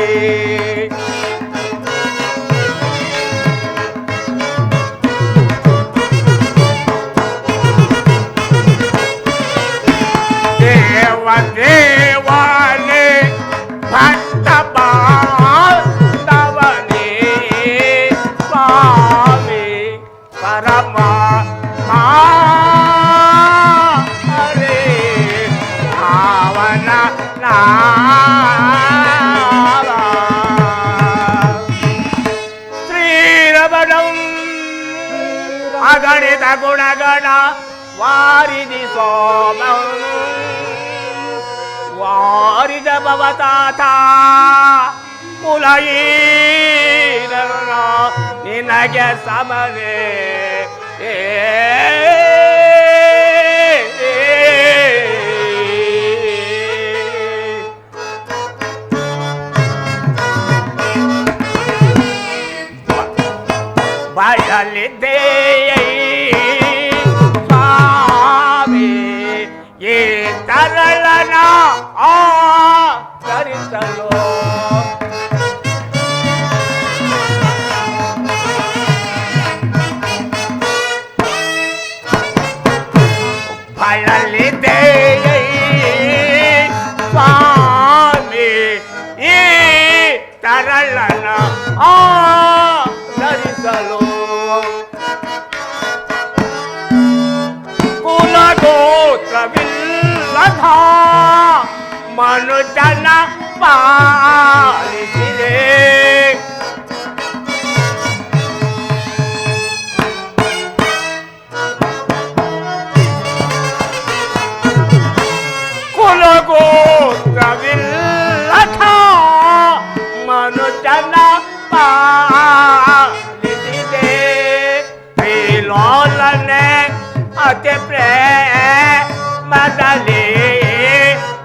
ದೇವಾಲೆ ಭಕ್ತ ಬಾಂಧವನೇ ಸ್ವಾಮಿ ಪರಮ ಹರೇ ಭಾವನ ಶ್ರೀರಮಣಂ ಅಗಣಿತ ಗುಣಗಣ ವಾರಿದಿ ಸೋಮ ವಾರಿದ ಭವತಾತ ಕುಲಯೀರನ ನಿನಗೆ ಸಮನೆ ಬಯಲಿದ್ದೇ ಸ್ವಾಮಿ ಈ ತರಳನ ಆಚರಿಸಲು ಬಯಲಿದ್ದೇ ಸ್ವಾಮಿ ಈ ತರಳನ ಆಚರಿಸಲು ಕುಲಗೋತ್ರವಿಲ್ಲದ ಮನುಜನ ಪಾಲಿಸಿದೆ ಕುಲಗೋತ್ರವಿಲ್ಲದ ಮನುಜನ ಪಾಲಿಸಿದೆ ತ್ರಿಲೋಲನೆ ಅತಿ ಪ್ರೇಮದಲ್ಲಿ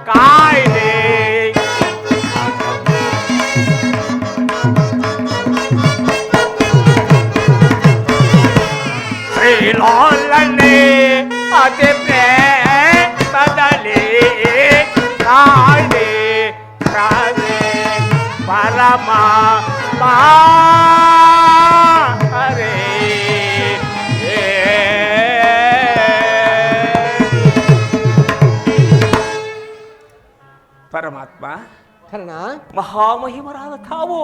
ಕಾಯ್ದೆ ಶ್ರೀಲೋಲನೆ ಅತಿ ಪ್ರೇಮದಲ್ಲಿ ಕಾಯ್ದೆ ಕಾಯ್ದೆ ಪರಮ ಹರೇ ಪರಮಾತ್ಮ ಕರ್ಣ, ಮಹಾಮಹಿಮರಾದ ತಾವು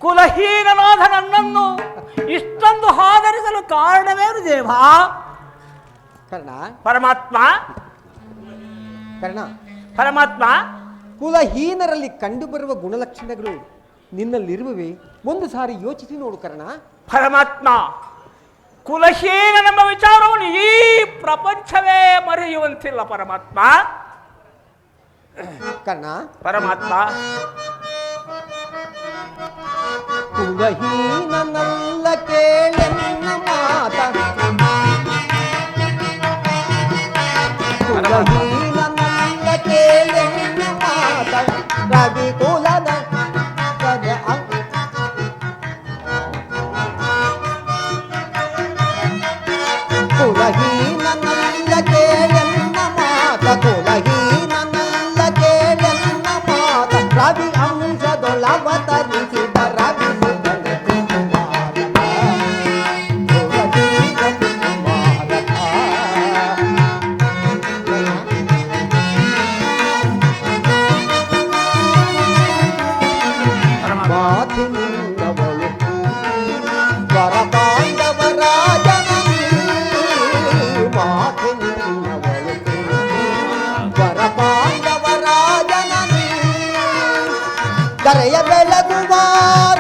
ಕುಲಹೀನನಾದ ನನ್ನನ್ನು ಇಷ್ಟೊಂದು ಆದರಿಸಲು ಕಾರಣವೇನು ದೇವ? ಕರ್ಣ, ಪರಮಾತ್ಮ ಕರ್ಣ, ಪರಮಾತ್ಮ ಕುಲಹೀನರಲ್ಲಿ ಕಂಡುಬರುವ ಗುಣಲಕ್ಷಣಗಳು ನಿನ್ನಲ್ಲಿರುವವೇ? ಒಂದು ಸಾರಿ ಯೋಚಿಸಿ ನೋಡು ಕರ್ಣ. ಪರಮಾತ್ಮ ಕುಲಹೀನನೆಂಬ ವಿಚಾರವನ್ನು ಈ ಪ್ರಪಂಚವೇ ಮರೆಯುವಂತಿಲ್ಲ ಪರಮಾತ್ಮ. ಕರ್ಣ, ಪರಮಾತ್ಮ ಕುಲಹೀನನಲ್ಲ ಕೇಳೆನ್ನ ಮಾತ, ಕುಲಹೀನನಲ್ಲ ಕೇಳೆನ್ನ ಮಾತ, ರವಿ ಕುಲದ ಕುಲಹೀನನಲ್ಲ ಕೇಳೆನ್ನ ಮಾತ, ಕುಲಹೀನನಲ್ಲ ಕೇಳೆನ್ನ ಮಾತ, ರವಿ ಅಂಶದೊಳವತರಿಸಿದ ರವಿ ಮಾತಿನಿಂದವಳು ವರಪಾಂಡವರಾಜನನಿ, ಮಾತಿನಿಂದವಳು ವರಪಾಂಡವರಾಜನನಿ, ಕರೆಯ ಬೆಳಗುವ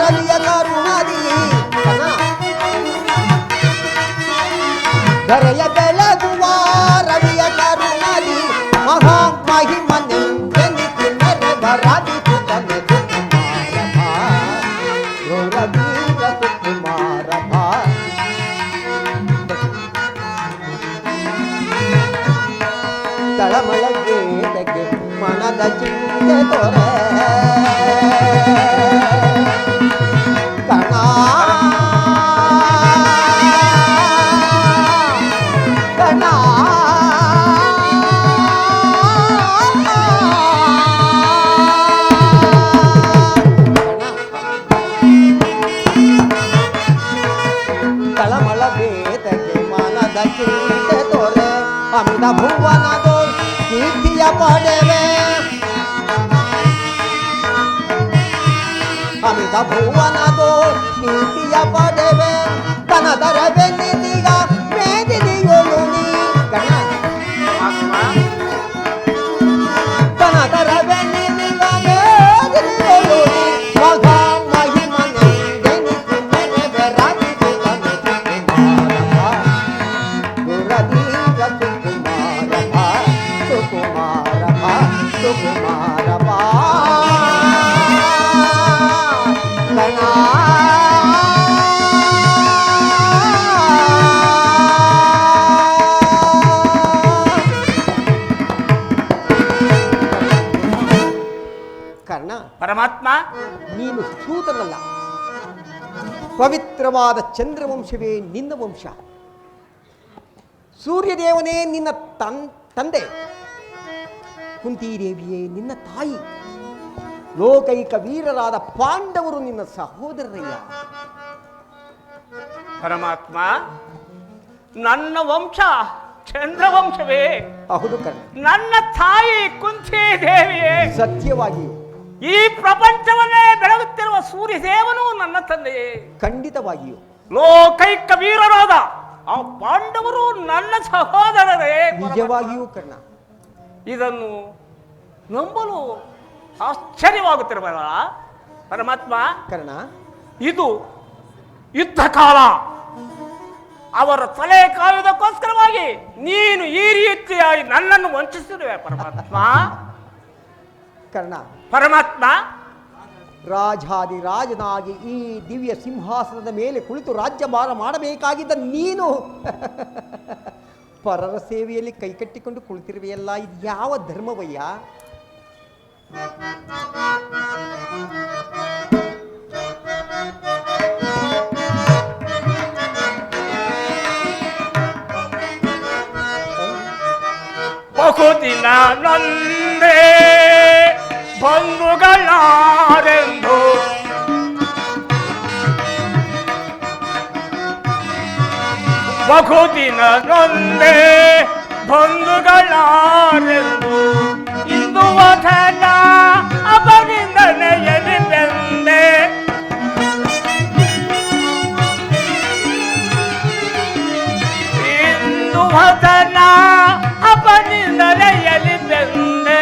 ರವಿಯ ಕರುಣದಿ, ಕರೆಯ ಬೆಳಗುವ ರವಿಯ ಕರುಣದಿ, ಮಹಾ ಮಹಿಮನೆಂದೆನಿಸಿ ಮೆರೆವ ರವಿ ಸುತನೆ ಸುಕುಮಾರ ಭಾ, ತಳಮಳ ವೇದಕ್ಕೆ ಮನದ ಚಿಂತೆ ತೊರೆ ಕಣ ಅಮಿತ ಭುವನದು ಕೀರ್ತಿಯ ಪಡೆವೆ ಅಮಿತ ಭುವನದು ಕೀರ್ತಿಯ ಪಡೆವೆ ಕನದರ ಬೆನ್ನಿದೀಗ ಮೇದಿನಿಯೋಳು ನೀ ಕಣ ಕನದರ ಬೆನ್ನಿದೀಗ ಮೇದಿನಿಯೋಳು ನೀ ಮಗ ಮಹಿಮನೆ ಜನಿಸಿ ಮೆರೆವೆ ರಾಧಿಗೆ ಗುರದೀಗ ಸುಕುಮಾರ ಕರ್ಣ, ಪರಮಾತ್ಮ, ನೀನು ಸೂತನಲ್ಲ. ಪವಿತ್ರವಾದ ಚಂದ್ರವಂಶವೇ ನಿನ್ನ ವಂಶ. ಸೂರ್ಯದೇವನೇ ನಿನ್ನ ತಂದೆ, ಕುಂತಿದೇವಿಯೇ ನಿನ್ನ ತಾಯಿ, ಲೋಕೈಕ ವೀರರಾದ ಪಾಂಡವರು ನಿನ್ನ ಸಹೋದರರಯ್ಯ. ಪರಮಾತ್ಮ, ನನ್ನ ವಂಶ ಚಂದ್ರವಂಶವೇ. ಹೌದು ಕರ್ಣ. ನನ್ನ ತಾಯಿ ಕುಂತಿ ದೇವಿಯೇ. ಸತ್ಯವಾಗಿಯೂ ಈ ಪ್ರಪಂಚವನ್ನೇ ಬೆಳಗುತ್ತಿರುವ ಸೂರ್ಯದೇವನು ನನ್ನ ತಂದೆಯೇ. ಖಂಡಿತವಾಗಿಯೂ ಲೋಕೈಕ ವೀರರಾದ ಆ ಪಾಂಡವರು ನನ್ನ ಸಹೋದರರೇ. ನಿಜವಾಗಿಯೂ ಕರ್ಣ. ಇದನ್ನು ನಂಬಲು ಆಶ್ಚರ್ಯವಾಗುತ್ತಿರಬಲ್ಲ ಪರಮಾತ್ಮ. ಕರ್ಣ, ಇದು ಯುದ್ಧ ಕಾಲ. ಅವರ ತಲೆ ಕಾಯುವುದಕ್ಕೋಸ್ಕರವಾಗಿ ನೀನು ಈ ರೀತಿಯಾಗಿ ನನ್ನನ್ನು ವಂಚಿಸಿರುವೆ ಪರಮಾತ್ಮ. ಕರ್ಣ, ಪರಮಾತ್ಮ, ರಾಜಾದಿರಾಜನಾಗಿ ಈ ದಿವ್ಯ ಸಿಂಹಾಸನದ ಮೇಲೆ ಕುಳಿತು ರಾಜ್ಯಭಾರ ಮಾಡಬೇಕಾಗಿದ್ದ ನೀನು ಪರರ ಸೇವೆಯಲ್ಲಿ ಕೈಕಟ್ಟಿಕೊಂಡು ಕುಳಿತಿರುವೆಯಲ್ಲ, ಇದು ಯಾವ ಧರ್ಮವಯ್ಯ? ಬಹುದಿನ ನೊಂದೇ ಬಂಧುಗಳಾರೆಂದು ಬಹುದಿನ ನೊಂದೇ ಬಂಧುಗಳಾರೆಂದು ಇಂದು ವಚನ ಅಪನಿಂದನೆಯಲ್ಲಿ ಬೆಂದೆ ಇಂದು ವಚನ ಅಪನಿಂದನೆಯಲ್ಲಿ ಬೆಂದೆ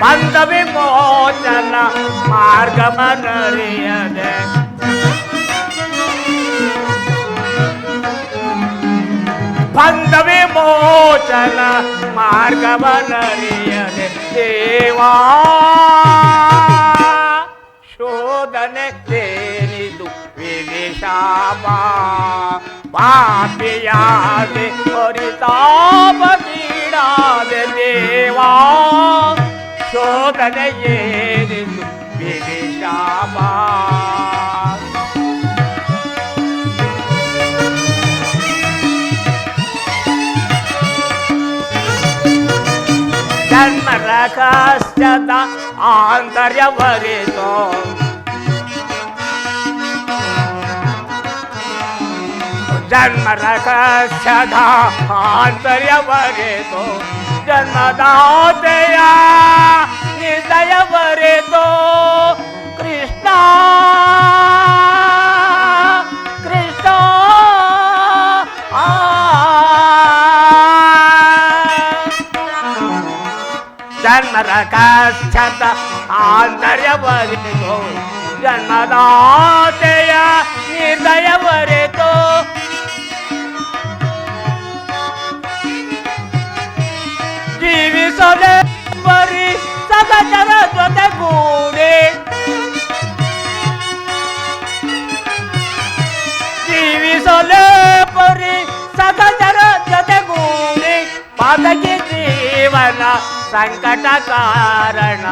ಬಂದ ವಿಮೋಚನ ಮಾರ್ಗವನರಿಯದೆ ಬಂದ ವಿಮೋಚನ ಮಾರ್ಗವನರಿಯದೆ ದೇವಾ ಶೋಧನೆ ತೇನಿದು ವಿನಿಶಾಪ ಪಾಪಿಯಾದೆ ಪರಿತಾಪಗೀಡಾದೆ ದೇವಾ ಶೋಧನೆ ಏನಿದು ವಿನಿಶಾಪ ಜನ್ಮರ ಕಷ್ಟದ ಆಂತರ್ಯವರಿತೋ ಜನ್ಮರ ಕಷ್ಟದ ಆಂತರ್ಯವರಿತೋ ಜನ್ಮದಾತೆಯ ನಿರ್ದಯವರಿತೋ ಕೃಷ್ಣ ಕೃಷ್ಣ ಜನ್ಮರ ಕಷ್ಟದ ಆಂತರ್ಯವರಿತೋ ಜನ್ಮದಾತೆಯ ನಿರ್ದಯವರಿತೋ ಜೀವಿಸಲೇ ಬರೀ ಸಗಜರ ಜೊತೆಗೂಡಿ ಜೀವಿಸಲೇ ಬರೀ ಸಗಜರ ಜೊತೆಗೂಡಿ ಪಾದಕಿ ಜೀವನ ಸಂಕಟ ಕಾರಣ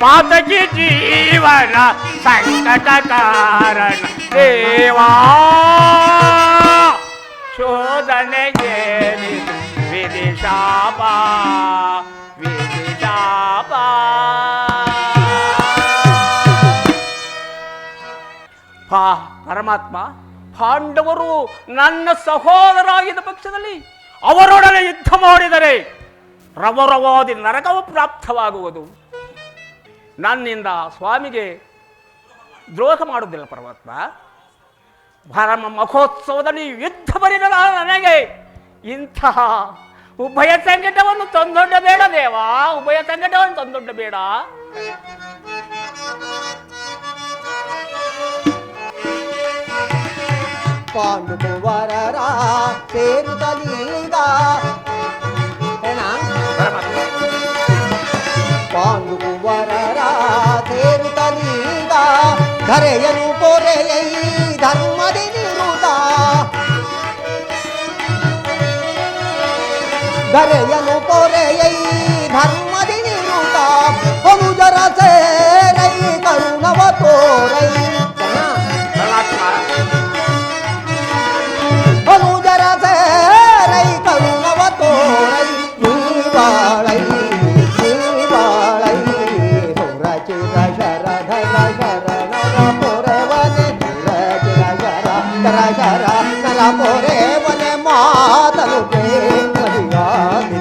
ಪಾದಕಿ ಜೀವನ ಸಂಕಟ ಕಾರಣ ದೇವಾ ಶೋಧನೆಗೆ ವಿಧಿಶಾಪ ವಿಧಿಶಾಪ ಪರಮಾತ್ಮ ಪಾಂಡವರು ನನ್ನ ಸಹೋದರಾಗಿದ್ದ ಪಕ್ಷದಲ್ಲಿ ಅವರೊಡನೆ ಯುದ್ಧ ಮಾಡಿದರೆ ರವರವಾದಿ ನರಕವು ಪ್ರಾಪ್ತವಾಗುವುದು. ನನ್ನಿಂದ ಸ್ವಾಮಿಗೆ ದ್ರೋಹ ಮಾಡುವುದಿಲ್ಲ ಪರಮಾತ್ಮ. ಪರಮ ಮಹೋತ್ಸವದಲ್ಲಿ ಯುದ್ಧ ಬರಿದ ನನಗೆ ಇಂತಹ ಉಭಯ ಸಂಕಟವನ್ನು ತಂದೊಡ್ಡಬೇಡ ದೇವ, ಉಭಯ ಸಂಕಟವನ್ನು ತಂದೊಡ್ಡಬೇಡ. ಪಾಂಡುಕುವರರ ಸೇರುತ್ತಲೀಗ ಪಾಂಡುಕುವರರ ಸೇರುತ್ತಲೀಗ ಧರೆಯನು ಪೊರೆಯೈ ಧರ್ಮದಿ ನಿರುತ ಧರೆಯನು ಪೊರೆಯೈ ಧರ್ಮದಿ ನಿರುತ ಅನುಜರ ಸೇರೈ ಕರುಣವ ತೋರೈ ಅನುಜರ ಸೇರೈ ಕರುಣವ ತೋರೈ ನೀವಾಳೈ ನೀವಾಳೈ ಹೊರ ಚಿರ ಶರ ಧರ ಶರ ನರ ಪೊರೆವನೆ ಚಿರ ಚಿರ ಶರ ಧರ ಶರ ನರ ಪೊರೆವನೆ ಮಾತನು ಪ್ರೇಮದಿಯಾಗಿ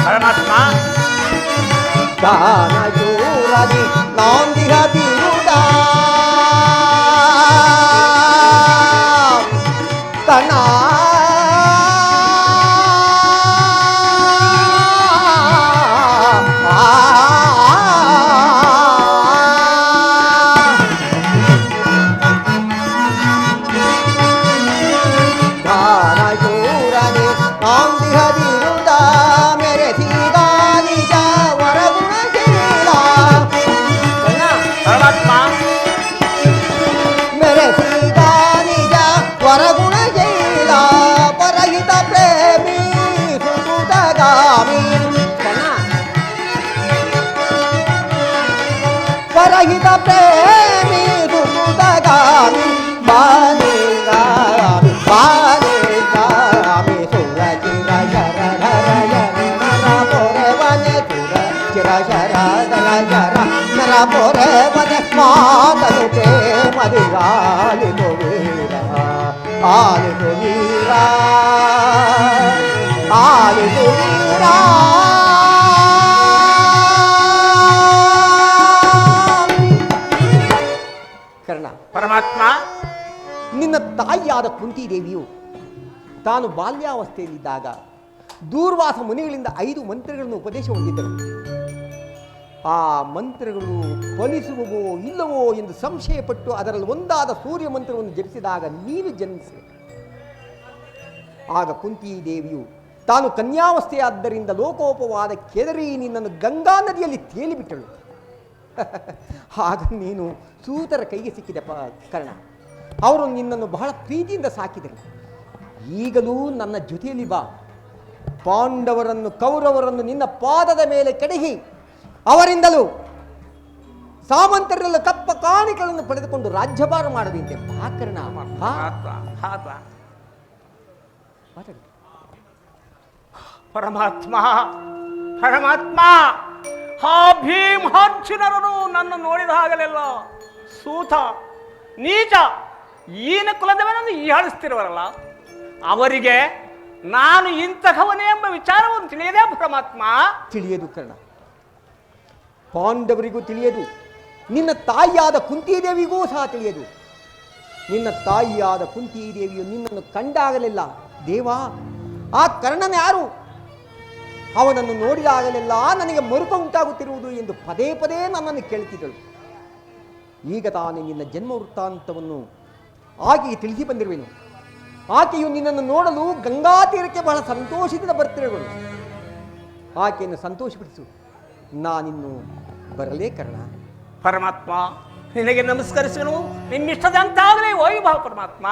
ಪರಮಾತ್ಮ ದಾನ ಜೂರದಿ ನಾಂದಿರ ಬಿರುದ ಕಣ ಪರಹಿತ ಪ್ರೇಮಿ ಸುಕುತಗಾಮಿ ಬಾಲಿಗಾಮಿ ಬಾಲಿಗಾಮಿ ಸುರ ಚಿರ ಶರ ಧರ ಶರ ನರ ಪೊರೆವನೆ ಸುರ ಚಿರ ಶರ ಧರ ಶರ ನರ ಪೊರೆವನೆ ಮಾತನು ಪ್ರೇಮದಿಗಾಲಿತು ವೀರ ಆಲಿತು ವೀರ ಆಲಿತು ವೀರ ಪರಮಾತ್ಮ. ನಿನ್ನ ತಾಯಿಯಾದ ಕುಂತಿದೇವಿಯು ತಾನು ಬಾಲ್ಯಾವಸ್ಥೆಯಲ್ಲಿದ್ದಾಗ ದೂರ್ವಾಸ ಮುನಿಗಳಿಂದ 5 ಮಂತ್ರಗಳನ್ನು ಉಪದೇಶ ಹೊಂದಿದ್ದರು. ಆ ಮಂತ್ರಗಳು ಫಲಿಸುವವೋ ಇಲ್ಲವೋ ಎಂದು ಸಂಶಯಪಟ್ಟು ಅದರಲ್ಲಿ ಒಂದಾದ ಸೂರ್ಯ ಮಂತ್ರವನ್ನು ಜಪಿಸಿದಾಗ ನೀನು ಜನ್ಮಿಸಿದೆ. ಆಗ ಕುಂತಿದೇವಿಯು ತಾನು ಕನ್ಯಾವಸ್ಥೆಯಾದ್ದರಿಂದ ಲೋಕೋಪವಾದ ಕೆದರಿ ನಿನ್ನನ್ನು ಗಂಗಾ ನದಿಯಲ್ಲಿ ತೇಲಿಬಿಟ್ಟಳು. ಆಗ ನೀನು ಸೂತರ ಕೈಗೆ ಸಿಕ್ಕಿದ ಕರ್ಣ. ಅವರು ನಿನ್ನನ್ನು ಬಹಳ ಪ್ರೀತಿಯಿಂದ ಸಾಕಿದರು. ಈಗಲೂ ನನ್ನ ಜೊತೆಯಲ್ಲಿ ಬಾ, ಪಾಂಡವರನ್ನು ಕೌರವರನ್ನು ನಿನ್ನ ಪಾದದ ಮೇಲೆ ಕೆಡಹಿ ಅವರಿಂದಲೂ ಸಾಮಂತರೆಲ್ಲ ಕಪ್ಪ ಕಾಣಿಕೆಗಳನ್ನು ಪಡೆದುಕೊಂಡು ರಾಜ್ಯಭಾರ ಮಾಡದಂತೆ ಬಾ ಕರ್ಣ. ಪರಮಾತ್ಮ ಪರಮಾತ್ಮ, ಆ ಭೀಮಾರ್ಜುನರನು ನನ್ನ ನೋಡಿದ ಹಾಗಲೆಲ್ಲ ಸೂತ ನೀಚ ಈನ ಕುಲದವನನ್ನು ಹೀಯಾಳಿಸ್ತಿರುವರಲ್ಲ, ಅವರಿಗೆ ನಾನು ಇಂತಹವನೇ ಎಂಬ ವಿಚಾರವನ್ನು ತಿಳಿಯದೇ ಪರಮಾತ್ಮ? ತಿಳಿಯದು ಕರ್ಣ, ಪಾಂಡವರಿಗೂ ತಿಳಿಯದು, ನಿನ್ನ ತಾಯಿಯಾದ ಕುಂತಿದೇವಿಗೂ ಸಹ ತಿಳಿಯದು. ನಿನ್ನ ತಾಯಿಯಾದ ಕುಂತಿದೇವಿಯು ನಿನ್ನನ್ನು ಕಂಡಾಗಲೆಲ್ಲ ದೇವಾ ಆ ಕರ್ಣನ ಯಾರು, ಅವನನ್ನು ನೋಡಿದಾಗಲೆಲ್ಲ ನನಗೆ ಮರುಕ ಉಂಟಾಗುತ್ತಿರುವುದು ಎಂದು ಪದೇ ಪದೇ ನನ್ನನ್ನು ಕೇಳುತ್ತಿದ್ದಳು. ಈಗ ತಾನೇ ನಿನ್ನ ಜನ್ಮ ವೃತ್ತಾಂತವನ್ನು ಆಕೆಗೆ ತಿಳಿಸಿ ಬಂದಿರುವೆನು. ಆಕೆಯು ನಿನ್ನನ್ನು ನೋಡಲು ಗಂಗಾ ತೀರಕ್ಕೆ ಬಹಳ ಸಂತೋಷದಿಂದ ಬರ್ತಿರುವಳು. ಆಕೆಯನ್ನು ಸಂತೋಷಪಡಿಸು, ನಾನಿನ್ನು ಬರಲೇ ಕರ್ಣ. ಪರಮಾತ್ಮ ನಿನಗೆ ನಮಸ್ಕರಿಸುವೆನು, ನಿನ್ನಿಷ್ಟದಂತಾಗಲೇ ವೈಭವ ಪರಮಾತ್ಮ.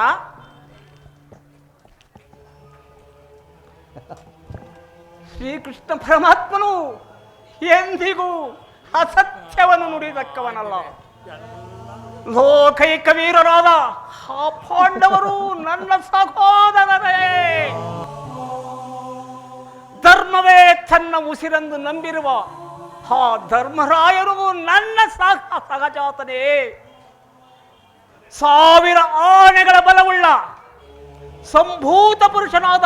ಶ್ರೀಕೃಷ್ಣ ಪರಮಾತ್ಮನು ಎಂದಿಗೂ ಅಸತ್ಯವನ್ನು ನುಡಿದಕ್ಕವನಲ್ಲ. ಲೋಕೈಕ ವೀರರಾದ ಆ ಪಾಂಡವರು ನನ್ನ ಸಹೋದರರೇ. ಧರ್ಮವೇ ತನ್ನ ಉಸಿರೆಂದು ನಂಬಿರುವ ಆ ಧರ್ಮರಾಯರು ನನ್ನ ಸಹಜಾತನೇ. 1000 ಆನೆಗಳ ಬಲವುಳ್ಳ ಸಂಭೂತ ಪುರುಷನಾದ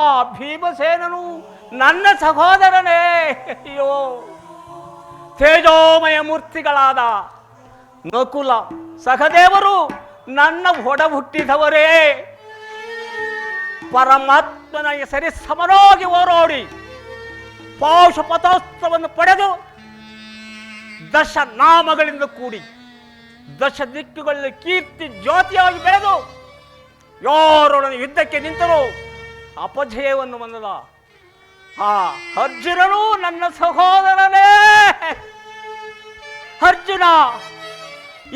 ಆ ಭೀಮಸೇನನು ನನ್ನ ಸಹೋದರನೇ. ಅಯ್ಯೋ, ತೇಜೋಮಯ ಮೂರ್ತಿಗಳಾದ ನಕುಲ ಸಹದೇವರು ನನ್ನ ಒಡ ಹುಟ್ಟಿದವರೇ. ಪರಮಾತ್ಮನ ಸರಿ ಸಮನಾಗಿ ಹೋರಾಡಿ ಪಾಶುಪತಾಸ್ತ್ರವನ್ನು ಪಡೆದು ದಶ ನಾಮಗಳಿಂದ ಕೂಡಿ ದಶ ದಿಕ್ಕುಗಳಲ್ಲಿ ಕೀರ್ತಿ ಜ್ಯೋತಿಯಾಗಿ ಬೆಳೆದು ಯಾರೊಡನೆ ಯುದ್ಧಕ್ಕೆ ನಿಂತರೂ ಅಪಜಯವನ್ನು ಹೊಂದದ ಆ ಅರ್ಜುನನು ನನ್ನ ಸಹೋದರನೇ. ಅರ್ಜುನ,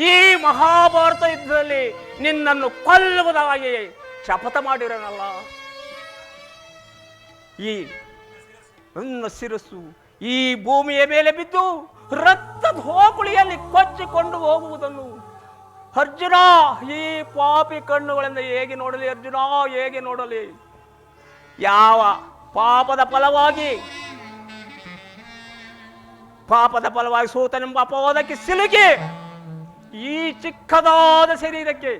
ಈ ಮಹಾಭಾರತ ಯುದ್ಧದಲ್ಲಿ ನಿನ್ನನ್ನು ಕೊಲ್ಲುವುದಾಗಿ ಶಪಥ ಮಾಡಿರನಲ್ಲ. ಈ ನನ್ನ ಶಿರಸ್ಸು ಈ ಭೂಮಿಯ ಮೇಲೆ ಬಿದ್ದು ರಕ್ತದ ಹೋಗುಳಿಯಲ್ಲಿ ಕೊಚ್ಚಿಕೊಂಡು ಹೋಗುವುದನ್ನು ಅರ್ಜುನ ಈ ಪಾಪಿ ಕಣ್ಣುಗಳಿಂದ ಹೇಗೆ ನೋಡಲಿ? ಅರ್ಜುನ ಹೇಗೆ ನೋಡಲಿ? ಯಾವ ಪಾಪದ ಫಲವಾಗಿ ಸೂತನೆಂಬ ಅಪವಾದಕ್ಕೆ ಸಿಲುಕಿ ಈ ಚಿಕ್ಕದಾದ ಶರೀರಕ್ಕೆ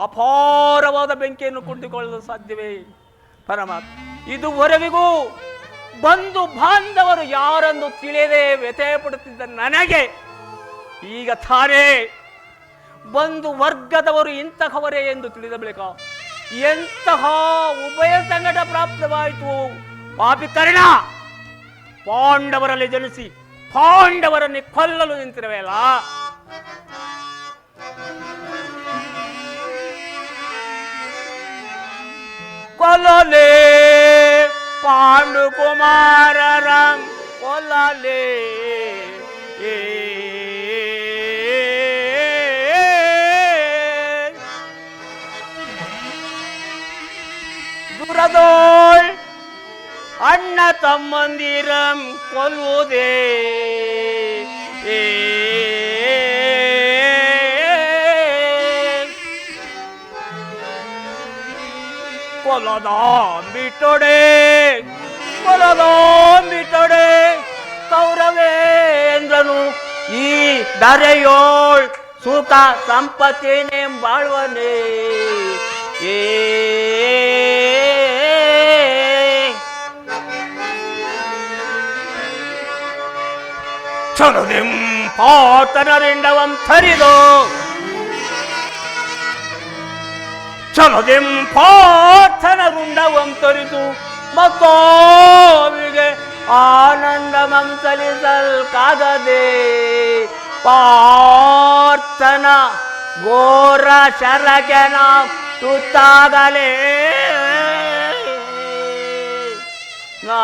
ಅಪಾರವಾದ ಬೆಂಕಿಯನ್ನು ಕೊಂಡುಕೊಳ್ಳಲು ಸಾಧ್ಯವೇ? ಪರಮಾತ್ಮ, ಇದುವರೆವಿಗೂ ಬಂಧು ಬಾಂಧವರು ಯಾರನ್ನು ತಿಳಿಯದೆ ವ್ಯಥೆ ಪಡುತ್ತಿದ್ದ ನನಗೆ ಈಗ ತಾನೇ ಬಂಧು ವರ್ಗದವರು ಇಂತಹವರೇ ಎಂದು ತಿಳಿದ ಬಳಿಕ ಎಂತಹ ಉಭಯ ಸಂಕಟ ಪ್ರಾಪ್ತವಾಯಿತು. ಪಾಪಿ ಕರ್ಣ, ಪಾಂಡವರಲ್ಲಿ ಜನಿಸಿ ಪಾಂಡವರನ್ನೇ ಕೊಲ್ಲಲು ನಿಂತಿರುವೆಯಲ್ಲ. ಕೊಲ್ಲಲೇ ಪಾಂಡುಕುಮಾರರ ಕೊಲ್ಲಲೇ ದುರದೋಳ್ ಅಣ್ಣ ತಮ್ಮಂದಿರಂ ಕೊಲ್ಲುವುದೇ ಕೊಲದಾಂಬಿಟೊಡೆ ಕೌರವೇಂದ್ರನು ಈ ಧರೆಯೋಳ್ ಸುಖ ಸಂಪತ್ತಿನೇ ಬಾಳ್ವನೇ. ಚಲುದಿಂ ಪಾತನರಿಂಡವಂ ಥರಿದೋ ಚಲುದಿಂ ಪಾರ್ಥನ ರುಂಡವಂ ತೊರಿದು ಮತ್ತೋವಿಗೆ ಆನಂದಮಂ ಸಲಿಸಲ್ಕಾಗದೆ ಪಾರ್ಥನ ಘೋರ ಶರಕೆನ ತುತ್ತಾಗಲೇ ನಾ